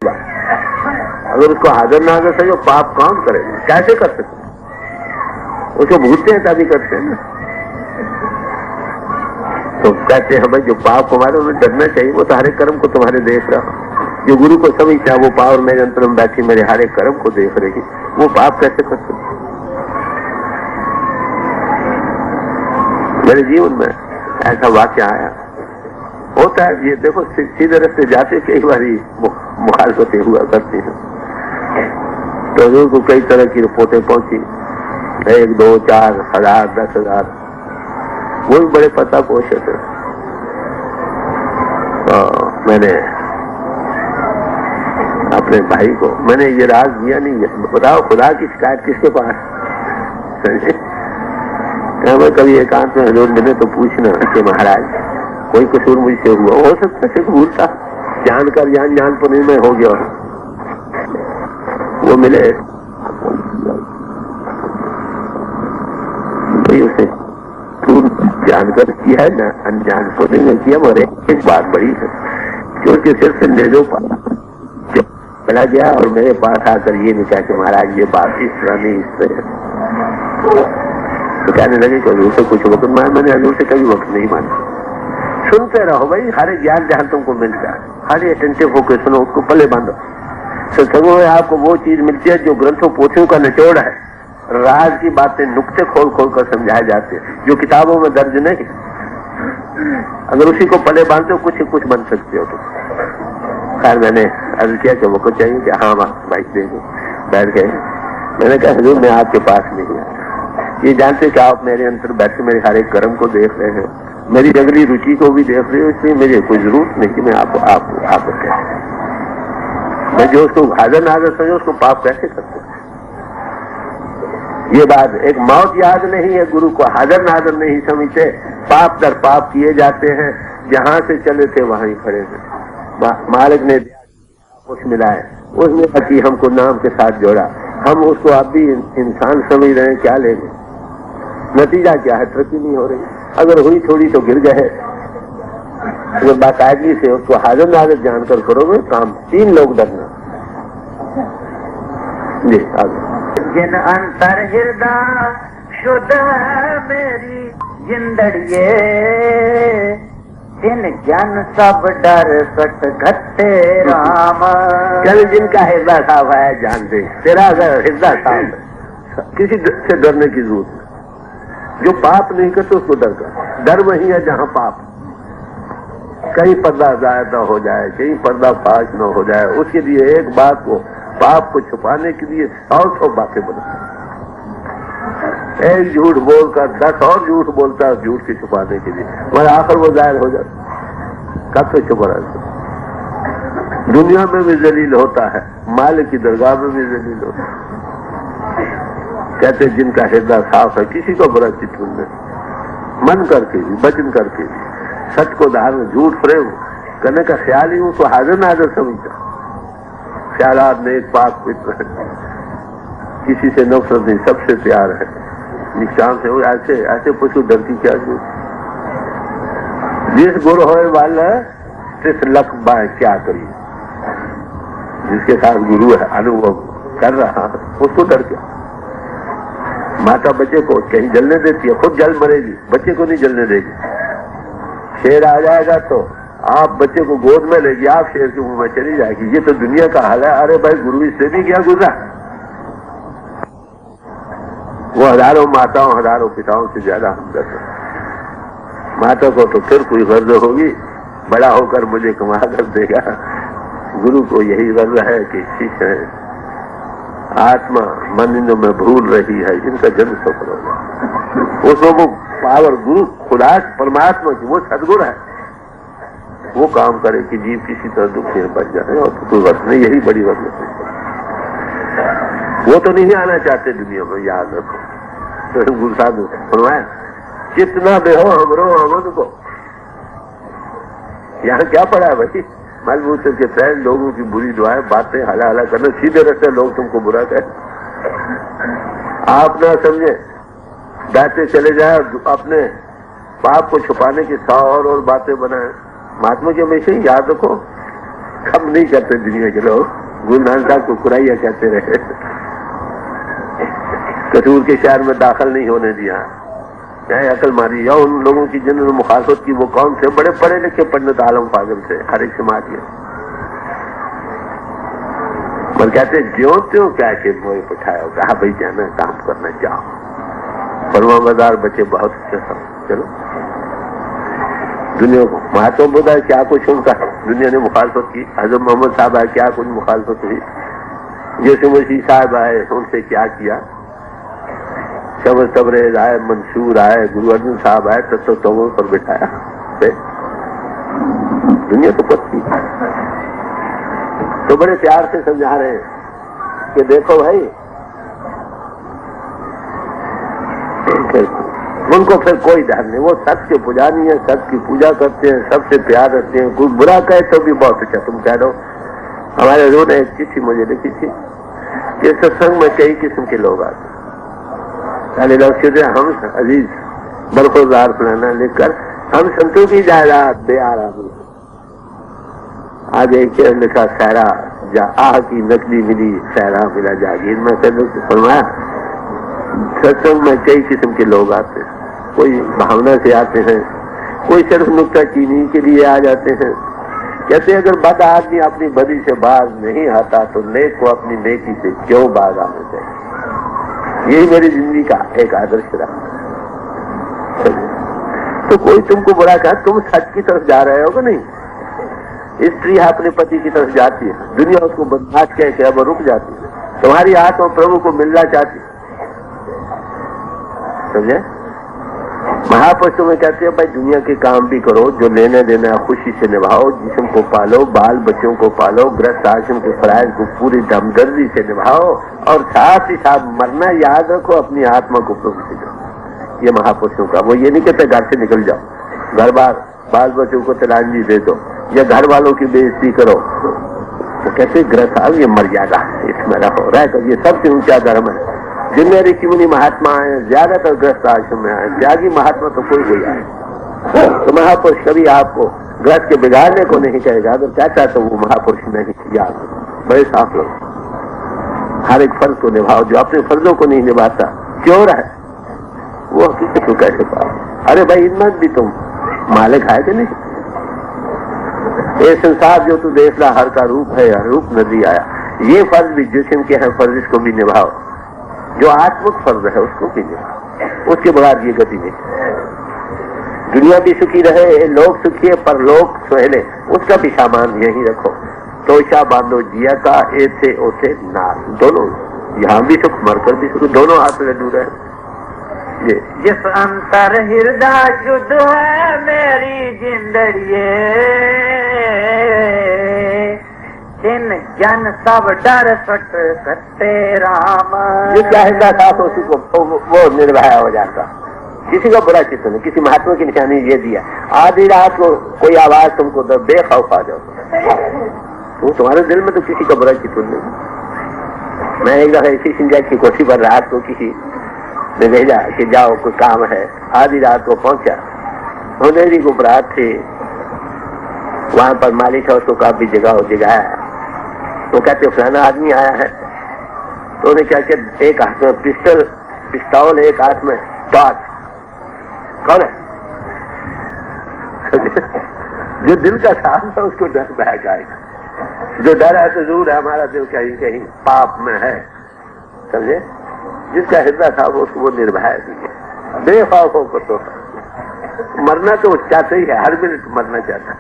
अगर उसको हाजिर नाजिर समझो, पाप कौन करेगा, कैसे कर सकते? उसको भूलते हैं तभी करते हैं ना। तो कहते हैं भाई जो पाप हमारे उन्हें डरना चाहिए, वो तो हर एक कर्म को तुम्हारे देख रहा। जो गुरु को समझता है वो पावर मेरे अंतर में बैठी मेरे हर एक कर्म को देख रही, वो पाप कैसे कर सकते? मेरे जीवन में ऐसा वाक्य आया होता है। ये देखो सीधे रास्ते जाते कई बार मुखालफतें हुआ करती हैं, तो गुरु को कई तरह की रिपोर्टें पहुंची, 1, 2, 4, 1000, 10,000, वो भी बड़े पता पोषे थे। तो मैंने अपने भाई को मैंने ये राज दिया नहीं, बताओ खुदा की शिकायत किसके पास? मैं कभी एकांत में हजूर मिले तो पूछना कि महाराज कोई कसूर मुझसे हुआ, हो सकता है भूलता, जानकर जान पर निर्णय हो गया। वो मिले उसे तू जानकर किया है ना, अनजान को नहीं किया। मरे एक बात बड़ी है, क्योंकि सिर्फ निर्णय पाना चला गया और मेरे पास आकर ये नहीं कहा कि महाराज ये बात इस तरह नहीं इस तरह, तो कहने लगे कि हजूर से कुछ वक्त मैंने हजूर से कभी वक्त नहीं माना। सुनते रहो भाई, हर एक ज्ञान जहां तुमको मिलता है, हर अटेंटिव होकर सुनो, उसको पले बांधो। सत्संगों में आपको वो चीज मिलती है जो ग्रंथों पोथियों का निचोड़ है, राज की बातें नुक्ते खोल खोल कर समझाए जाते हैं जो किताबों में दर्ज नहीं। अगर उसी को पले बांधते हो कुछ बन सकते हो। तो खैर मैंने अर्ज किया कि वो को चाहिए कि हाँ भाई दे दो। बैठ गए। मैंने कहा हुजूर मैं आपके पास नहीं आया, ये जानते कि आप मेरे अंदर बैठे मेरे हर एक कर्म को देख रहे हैं, मेरी अगली रुचि को भी देख रहे हो, इसलिए मुझे कोई जरूरत नहीं कि मैं आपको कह, मैं जो उसको हाजिर नाजर समझो उसको पाप कैसे करते। ये बात एक मौत याद नहीं है, गुरु को हाजिर नाजर नहीं समझते, पाप दर पाप किए जाते हैं, जहां से चले थे वहीं खड़े थे। मालिक ने कुछ मिलाए, उसने कि हमको नाम के साथ जोड़ा, हम उसको अब भी इंसान समझ रहे हैं, क्या लेंगे? नतीजा क्या है? तरक्की नहीं हो रही। अगर हुई थोड़ी तो गिर गए। अगर बाकायदगी से उसको हाजिर नाजर जानकर करोगे काम, 3 लोग डरना। जी आगे। जिन अंतर हृदय शुद्ध है मेरी जिंदड़िए, जिन ज्ञान सब डर सट घटे राम। चल जिनका हृदय साफ है जान दे, तेरा अगर हृदय साफ है किसी से डरने की जरूरत नहीं। जो पाप नहीं करते उसको डर कर, डर वही है जहाँ पाप, कहीं पर्दा जायद न हो जाए, कहीं पर्दा फाश न हो जाए, उसके लिए एक बात को, पाप को छुपाने के लिए 100 बातें बना। एक झूठ बोलकर 10 और झूठ बोलता है झूठ के छुपाने के लिए, मगर आखिर वो जाहिर हो जाता। कब से छुपा रहा? दुनिया में भी जलील होता है, मालिक की दरगाह में भी जलील होता है। कहते जिनका हृदय साफ है किसी को बुरा चित्त नहीं, मन करके भी वचन करके भी, सच को धारण झूठ प्रेम करने का ख्याल ही उसको हाजिर नाजर समझता। ख्यालात में एक पाक किसी से नफरत नहीं, सबसे प्यार है, निशान से हो। ऐसे पूछो डर की क्या जरूरत? जिस गुरु होए वाला 30 लाख बाय क्या करिए, जिसके साथ गुरु है अनुभव कर रहा उसको डर क्या? माता बच्चे को कहीं जलने देती है, खुद जल मरेगी, बच्चे को नहीं जलने देगी। शेर आ जाएगा तो आप बच्चे को गोद में लेगी, आप शेर के मुंह में चली जाएगी। ये तो दुनिया का हाल है। अरे भाई गुरु इससे भी क्या गुजरा? वो हजारों माताओं हजारों पिताओं से ज्यादा हमदर्द है। माता को तो फिर कोई गर्ज होगी, बड़ा होकर मुझे कमा कर देगा। गुरु को यही गर्ज है कि शिष्य है, आत्मा मन में भूल रही है, इनका जन्म सफल होगा। उसको वो पावर गुरु खुदा परमात्मा की, वो सदगुरु है, वो काम करे कि जीव किसी तरह दुख से बच जाए और कोई वक्त नहीं। यही बड़ी वक्त है। वो तो नहीं आना चाहते दुनिया में, याद रखो। तो गुरु साहब ने फरमाया कितना बेहो हमरो हमन को। यहाँ क्या पड़ा है भाई? मजबूत के तहत लोगों की बुरी दुआएं बातें हला हला करना, सीधे रस्ते लोग तुमको बुरा कहे, आप ना समझे, बैठे चले जाए अपने पाप को छुपाने की 100 और बातें बनाए। महात्मा के हमेशा ही याद रखो, कम नहीं करते दुनिया के लोग। गुरु नानक साहब को कुराइया कहते रहे, कसूर के शहर में दाखिल नहीं होने दिया, चाहे अकल मारी या उन लोगों की जिन्होंने मुखालफत की। वो कौन थे? बड़े पढ़े लिखे पंडित आलम पागल थे, हर एक समाज के। पर कहते ज्यो त्यों क्या के मोह उठाया, कहा भाई जाना काम करना चाहो। फरमा बाजार बचे बहुत अच्छे सब। चलो दुनिया को महात्मा बुद्ध है क्या कुछ उनका दुनिया ने मुखालफत की। हजरत मोहम्मद साहब आए, क्या कुछ मुखालफत हुई। जैसे मसीह साहब आए, उनसे क्या किया। शब्द तबरेज आए, मंसूर आए, गुरु अर्जुन साहब आए, तत्व पर बिठाया। दुनिया तो पत्ती तो बड़े प्यार से समझा रहे हैं कि देखो भाई, उनको फिर कोई डर नहीं, वो सत्य के पुजारी है, सत्य की पूजा करते हैं, सबसे प्यार रखते हैं। कोई बुरा कहे तो भी बहुत अच्छा, तुम कह दो। हमारे हजूर ने एक चिट्ठी मुझे लिखी थी कि सत्संग में कई किस्म के लोग आते, पहले लोग सीधे हम अजीज बरखुरदार फलाना लिखकर हम संतों की जायदाद दे आराम। आगे क्या लिखा, सहरा जा आह की नकली मिली, सहरा मिला जागीर में। फरमाया सत्संग में कई किस्म के लोग आते हैं, कोई भावना से आते हैं, कोई सिर्फ नुक्ता चीनी के लिए आ जाते हैं। कहते हैं अगर बद आदमी अपनी बदी से बाज नहीं आता तो नेक को अपनी नेकी से क्यों बाज आना चाहिए। यही मेरी जिंदगी का एक आदर्श रहा। तो कोई तुमको बुरा कहा, तुम सच की तरफ जा रहे हो कि नहीं? स्त्री अपने पति की तरफ जाती है, दुनिया उसको बर्दाश्त कह के अब रुक जाती है। तुम्हारी आत्मा प्रभु को मिलना चाहती, समझे? महापुरुषों में कहते हैं भाई दुनिया के काम भी करो, जो लेने देना खुशी से निभाओ, जिस्म को पालो, बाल बच्चों को पालो, गृहस्थ आश्रम के फराइज को पूरी दमदर्दी से निभाओ, और साथ ही साथ मरना याद रखो, अपनी आत्मा को प्रभु से जाओ। ये महापुरुषों का, वो ये नहीं कहते घर से निकल जाओ, घर बार बाल बच्चों को तिलांजी दे दो या घर वालों की बेइज्जती करो। वो कहते गृहस्थ ये मर्यादा इसमें रहो, रहकर ये सबसे ऊंचा धर्म है। जिनमें ऋषि मुनि महात्मा आए, ज्यादातर गृहस्थ आश्रम में आए, त्यागी महात्मा तो कोई भी आए। तो महापुरुष कभी आपको गृहस्थ के बिगाड़ने को नहीं कहेगा, अगर चाहता तो वो महापुरुष नहीं। याद बड़े साफ लोग, हर एक फर्ज को निभाओ, जो अपने फर्जों को नहीं निभाता क्यों रहे, वो हकीकत को कैसे पाओ? अरे भाई इन्नत भी तुम मालिक है कि नहीं? ये संसार जो तू देख रहा हर का रूप है, रूप नदी आया। ये फर्ज भी जिसम के है फर्ज, इसको भी निभाओ, जो आत्मिक फर्ज है उसको भी निभाओ, उसके बगैर ये गति नहीं। दुनिया भी सुखी रहे, लोग सुखी है, पर लोग सुहेले, उसका भी सामान यही रखो। तोशा बांधो जिया का, ऐसे ओसे नाल, दोनों यहाँ भी सुख, मरकर भी सुख, दोनों हाथ में दूर है। जिस अंतर हृदय शुद्ध है मेरी जिंदड़िए, इन जन सब डर सट सकते राम। जिसका हृदय साफ हो उसी को वो निर्भय हो जाता, किसी का बुरा चित्त नहीं। किसी महात्मा की निशानी ये दिया, आधी रात को कोई आवाज तुमको दो, बेखौफ आ जाओ, तो तुम्हारे दिल में तो किसी का बुरा चित्त नहीं। मैं एक दफा इसी सिंजा की कोठी पर रात को किसी ने भेजा कि जाओ कोई काम है, आधी रात को पहुंचा, होनेरी को बरात थे, वहां पर मालिक है उसको काफी जगह है। तो कहते फलाना आदमी आया है, तो उन्हें क्या किया, एक हाथ में पिस्तौल, एक हाथ में टॉर्च। कौन है? जो दिल का साफ है उसको डर बहक आएगा, जो डर है तो जरूर है हमारा दिल कहीं कहीं पाप में है, समझे? जिसका हृदय था उसको वो निर्भय दिए, बेखौफ होकर तो मरना तो चाहते ही है, हर मिनट मरना चाहता है।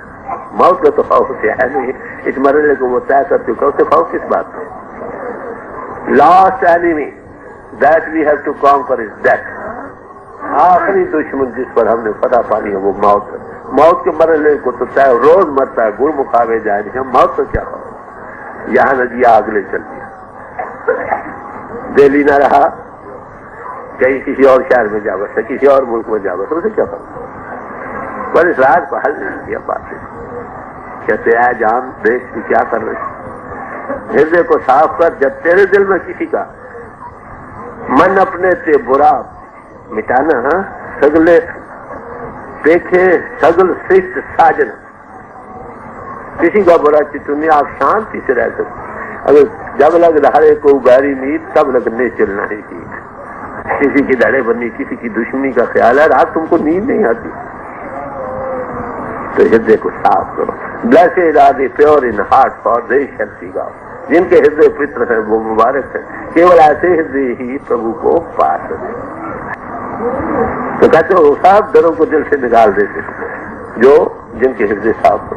मौत का तो खौफ से है नहीं, इस मरने को वो तय कर चुका, उससे खौफ किस बात में? Last enemy that we have to conquer is death. आखिरी दुश्मन जिस पर हमने फतह पानी है वो मौत है। मौत के मरने को तो तय रोज मरता है, गुड़ मुकाबे जाए, हम मौत तो क्या हो, यहाँ नदियां अगले चलती है, दिल्ली न रहा कहीं किसी और शहर में जा बसा, किसी और मुल्क में जा बसा, उसे क्या पता? पर इस राज को हल नहीं किया बातें। कहते हैं जान देख तू क्या कर रहे, हृदय को साफ कर। जब तेरे दिल में किसी का मन अपने से बुरा मिटाना, सगले देखे सगल श्रेष्ठ साजन, किसी का बुरा चित्त नहीं, आप शांति से रह सकते। अगर जब लग रहा को बैरी मीत तब लगने चलना ही चाहिए। किसी की धड़े बनी, किसी की दुश्मनी का ख्याल है, रात तुमको नींद नहीं आती, तो हृदय को साफ करो। Blessed are the pure in heart for they shall see God. जिनके हृदय पवित्र है वो मुबारक है, केवल ऐसे हृदय ही प्रभु को पा सकते। तो कहते हो सब डरों को दिल से निकाल देते जो जिनके हृदय साफ हो,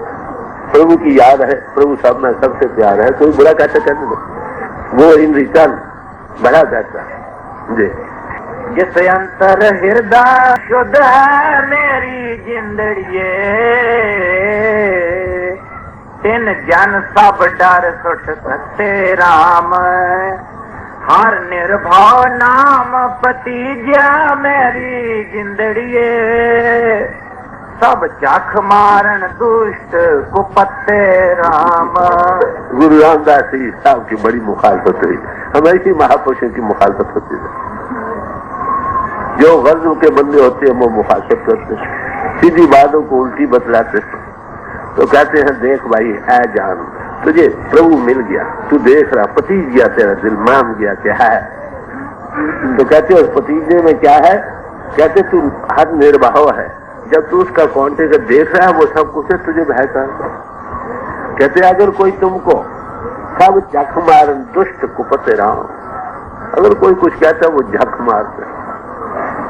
प्रभु की याद है, प्रभु सब में सबसे प्यार है, कोई बुरा कैसे कहने दो, वो इन रिटर्न बढ़ा जाता है जी। जिस अंतर हृदय शुद्ध है मेरी जिंदड़िए, तिन जन सब डर सुट सकते राम। हर निर्भव नाम पतीजा मेरी जिंदड़िए, सब चख मारन दुष्ट कुपत्ते राम। गुरु रामदास जी साहब की बड़ी मुखालफत हुई, हमारी महापुरुषों की मुखालफत होती है। जो गर्ज के बंदे होते हैं वो मुखालफत करते हैं, सीधी बातों को उल्टी बतलाते हैं। तो कहते हैं देख भाई है जान, तुझे प्रभु मिल गया, तू देख रहा, पतीज गया, तेरा दिल मान गया क्या है। तो कहते हो पतीजे में क्या है? कहते तू हर निर्भाव है, जब तू उसका कॉन्टेक्ट देख रहा है वो सब कुछ है, तुझे भय कर। कहते अगर कोई तुमको सब चख मारन दुष्ट कुपते राम, अगर कोई कुछ कहता है वो झक मारते हैं,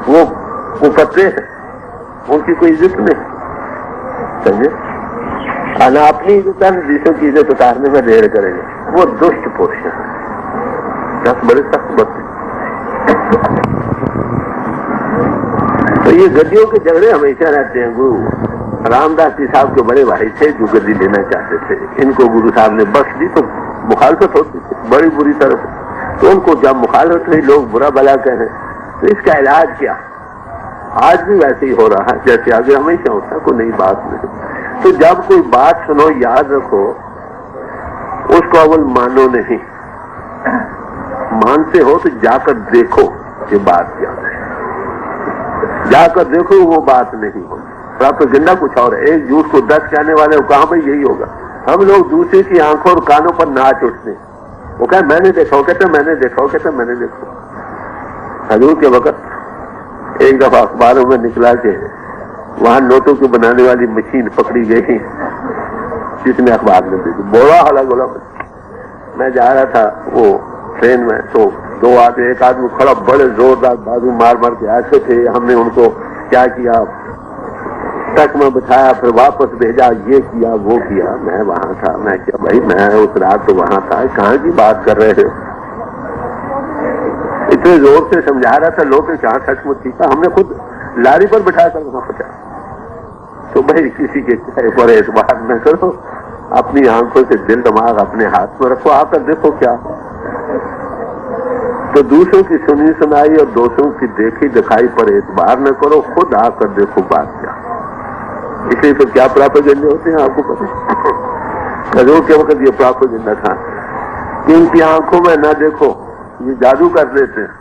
वो पत्ते हैं, उनकी कोई इज्जत नहीं, समझे? आना अपनी इज्जत है, दूसरों की इज्जत उतारने में देर करेंगे, वो दुष्ट पुरुष है। 10 बड़े सख्त बत्ते। तो ये गद्दियों के झगड़े हमेशा रहते हैं। गुरु रामदास जी साहब के बड़े भाई थे जो गद्दी लेना चाहते थे, इनको गुरु साहब ने बख्श दी तो मुखालफत होती थी बड़ी बुरी तरह से। तो उनको जब मुखालफत हुई, लोग बुरा भला कहें, तो इसका इलाज क्या? आज भी वैसे ही हो रहा है जैसे आगे हमेशा होता है, कोई नई बात नहीं। तो जब कोई बात सुनो, याद रखो उसको अव्वल मानो नहीं, मानते हो तो जाकर देखो ये बात क्या है, जाकर देखो वो बात नहीं हो। प्रोपेगेंडा कुछ और है, एक झूठ को 10 कहने वाले को कहा भाई यही होगा। हम लोग दूसरे की आंखों और कानों पर नाच उठते, वो कहे मैंने देखा, वो कहते मैंने देखा, वो कहते मैंने देखा। हजूर के वक्त एक दफा अखबारों में निकला के वहां नोटों की बनाने वाली मशीन पकड़ी गई, जिसने अखबार में देखी, बोला हला बोला। मैं जा रहा था वो ट्रेन में, तो 2 आदमी, एक आदमी खड़ा बड़े जोरदार बाजू मार मार के आते थे। हमने उनको क्या किया, ट्रक में बिठाया, फिर वापस भेजा, ये किया वो किया। मैं वहां था, मैं क्या भाई, मैं उस रात तो वहां था, कहाँ की बात कर रहे हो? इतने जोर से समझा रहा था, लोग कहाँ सचमुच थी। हमने खुद लारी पर बिठा कर वहां पहुंचा। तो भाई किसी के पर एतबार न करो, अपनी आंखों से दिल दिमाग अपने हाथ में रखो, आकर देखो क्या। तो दूसरों की सुनी सुनाई और दोस्तों की देखी दिखाई पर एतबार न करो, खुद आकर देखो बात क्या। इसलिए तो क्या प्रोपेगेंडे होते हैं आपको पता? हजूर के वक्त ये प्रोपेगेंडा था कि इनकी आंखों में न देखो, ये जादू कर देते हैं।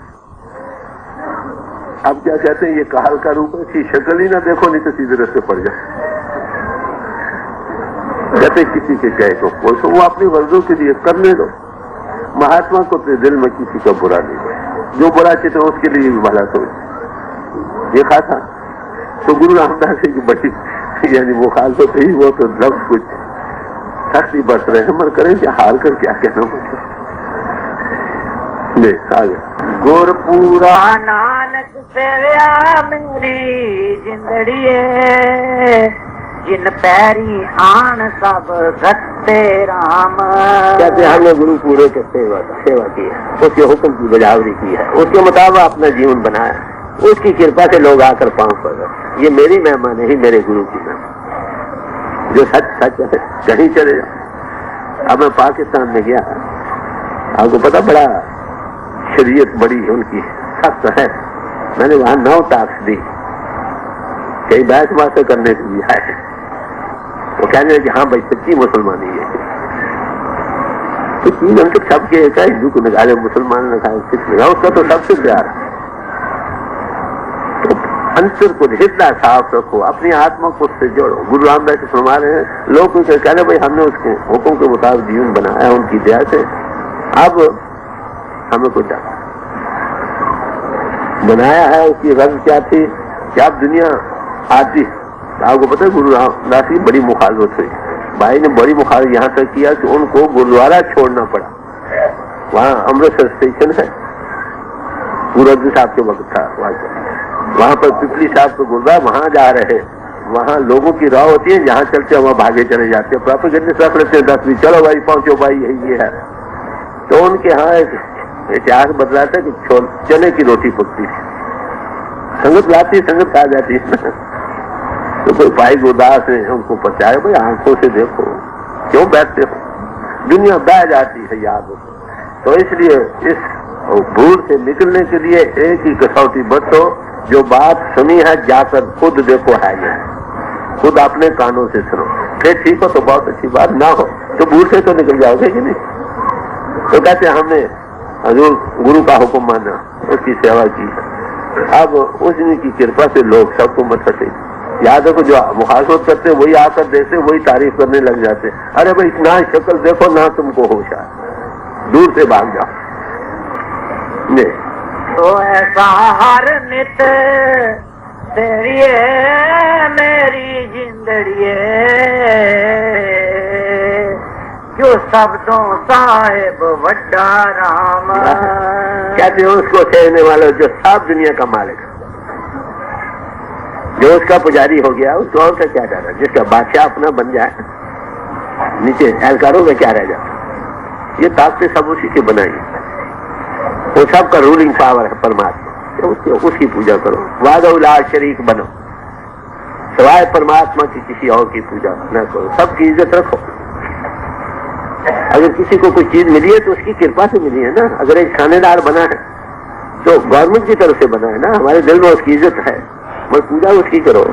अब क्या कहते हैं, ये काल का रूप है, इसकी शक्ल ही ना देखो, नहीं तो सीधे रस्ते पड़ जाए। कहते किसी के कहे को तो वो अपनी वर्जों के लिए करने दो। महात्मा को तो दिल में किसी का बुरा नहीं, जो बुरा चित्र उसके लिए भी भला सोच। ये कहा था तो गुरु रामदास जी की बड़ी यानी वो खाल तो थी, वो तो लफ्ज कुछ सख्ती बरत रहे हैं, मर करें क्या, हार कर क्या कहना मतलब। गुरपुरा नानक सेव्या मेरी जिंदड़िए, जिन पैरी आन सब घटे राम। कहते हमने गुरु पूरे के सेवा की है, उसके हुक्म की बजावरी की है, उसके मुताबिक अपना जीवन बनाया, उसकी कृपा से लोग आकर पांव पड़ गए। ये मेरी महिमा नहीं, मेरे गुरु की महिमा। जो सच सच है कहीं चले जाओ। अब मैं पाकिस्तान में गया, आपको पता, बड़ा शरीयत बड़ी उनकी सख्त है। मैंने वहां 9 टास्क दी, कई बहस बातें करने के लिए आए। वो कहने लगे कि हाँ भाई सच्ची मुसलमानी है। तो 3 घंटे सबके एक हिंदू को निकाले, मुसलमान निकाले, सिख निकाले, उसका तो सबसे प्यार। तो अंतर को हृदय साफ रखो, अपनी आत्मा को उससे जोड़ो। गुरु रामदास जी फरमा रहे हैं, लोग कुछ कहने भाई हमने उसके हुक्म के मुताबिक जीवन बनाया उनकी दया से, अब हमें कुछ बनाया है। उसकी रंग क्या थी कि अब दुनिया आती, आपको पता है गुरु रामदास की बड़ी मुखालफत हुई, भाई ने बड़ी मुखालफत यहाँ तक किया कि उनको गुरुद्वारा छोड़ना पड़ा। वहाँ अमृतसर स्टेशन है, गुरु साहब के वक्त था, वहां पर पिपली साहब को गुरुद्वारा, वहां जा रहे, वहां लोगों की राह होती है, जहां चलते हैं वहां भागे चले जाते हैं, प्रोपेगेंडे रख लेते हैं 10 भी, चलो भाई पहुंचो भाई यही ये है। तो उनके यहाँ एक इतिहास बदला था कि चने की रोटी पकती थी, संगत लाती, संगत आ जाती तो कोई भाई उदास है, उनको पचाए, भाई आंखों से देखो, क्यों बैठते हो, दुनिया बह जाती है, याद हो। तो इसलिए इस भूल से निकलने के लिए एक ही कसौटी बरतो, जो बात सुनी है जाकर खुद देखो है ये, खुद अपने कानों से सुनो, फिर ठीक हो तो बहुत अच्छी बात, ना हो तो भूल से तो निकल जाओगे कि नहीं। तो कहते हमने हजूर गुरु का हुक्म माना, उसकी सेवा की, अब उसकी कृपा से लोग सबको मत सके। याद रखो, जो मुखालफत करते वही आकर देखते, वही तारीफ करने लग जाते, अरे भाई ना शक्ल देखो ना तुमको होश आए, दूर से भाग जाओ। तो ऐसा हर नित तेरी मेरी जिंदड़िए, जो शब्दों साहेब वड्डा राम। कहते हैं उसको सहने वाला जो सब दुनिया का मालिक, जो उसका पुजारी हो गया, उसको और का क्या डर है? जिसका बादशाह अपना बन जाए, नीचे एहलकारों का क्या रह जाता? ये ताकतें सब उसी की बनाई, वो सबका रूलिंग पावर है परमात्मा। तो उसकी पूजा करो, वादौलाद शरीक बनो, सिवाय परमात्मा की किसी और की पूजा न करो, सबकी इज्जत रखो। अगर किसी को कोई चीज मिली है तो उसकी कृपा से मिली है ना। अगर एक थानेदार बना है तो गवर्नमेंट की तरफ से बना है ना, हमारे दिल में उसकी इज्जत है, मगर पूजा उसकी करो,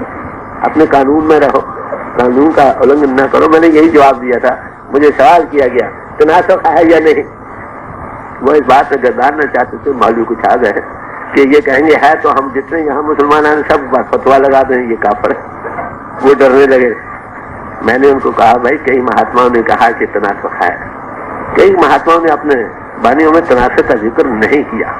अपने कानून में रहो, कानून का उल्लंघन न करो। मैंने यही जवाब दिया था, मुझे सवाल किया गया तनासब है या नहीं। वो इस बात से गद्दार न चाहते थे, मौलवी कुछ आ गए कि ये कहेंगे है तो हम जितने यहाँ मुसलमान हैं सब फतवा लगा दें ये काफिर है। वो डरने लगे। मैंने उनको कहा भाई कई महात्माओं ने कहा कि तनासब है, कई महात्माओं ने अपने वाणियों में तनासब का जिक्र नहीं किया।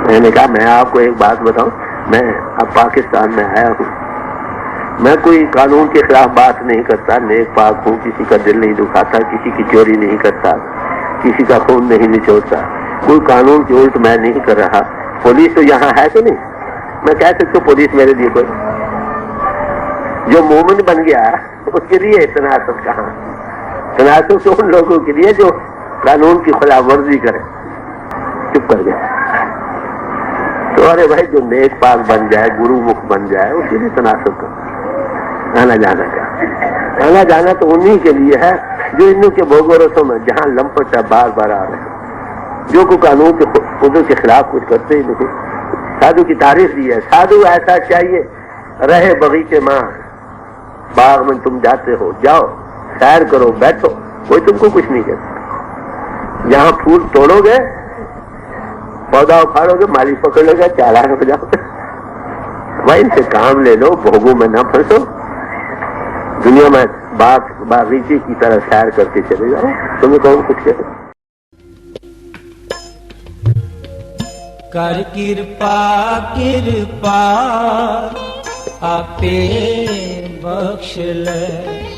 मैंने कहा मैं आपको एक बात बताऊं, मैं अब पाकिस्तान में आया हूँ, मैं कोई कानून के खिलाफ बात नहीं करता, नेक पाक हूँ, किसी का दिल नहीं दुखाता, किसी की चोरी नहीं करता, किसी का खून नहीं निचोड़ता, कोई कानून के उल्ट मैं नहीं कर रहा। पुलिस तो यहाँ है कि नहीं? मैं कह सकता हूँ पुलिस मेरे लिए कोई जो मोमिन बन गया उसके लिए तनासब कहाँ? तनासब तो उन लोगों के लिए जो कानून की खिलाफ वर्जी करे। चुप कर गया। तो अरे भाई जो नेक पाक बन जाए, गुरु मुख बन जाए, उसके लिए तनासब कर। आना जाना क्या? आना जाना तो उन्हीं के लिए है जो इन के भोगोरसों में जहाँ लंपट बार बार आ रहे हैं, जो को कानून के खुदों के खिलाफ कुछ करते ही नहीं। साधु की तारीफ दी है, साधु ऐसा चाहिए रहे बगीचे में, बाग में तुम जाते हो, जाओ सैर करो, बैठो, कोई तुमको कुछ नहीं कहता। जहाँ फूल तोड़ोगे, पौधा उखाड़ोगे, माली पकड़ लेगा, चालान हो जाओगे। भाई इनसे काम ले लो, भोगों में ना फंसो, दुनिया में बागीचे की तरह सैर करके चले जाओ, तुम्हें कौन कुछ कहे। कर कृपा कृपा आपे बख्श ले।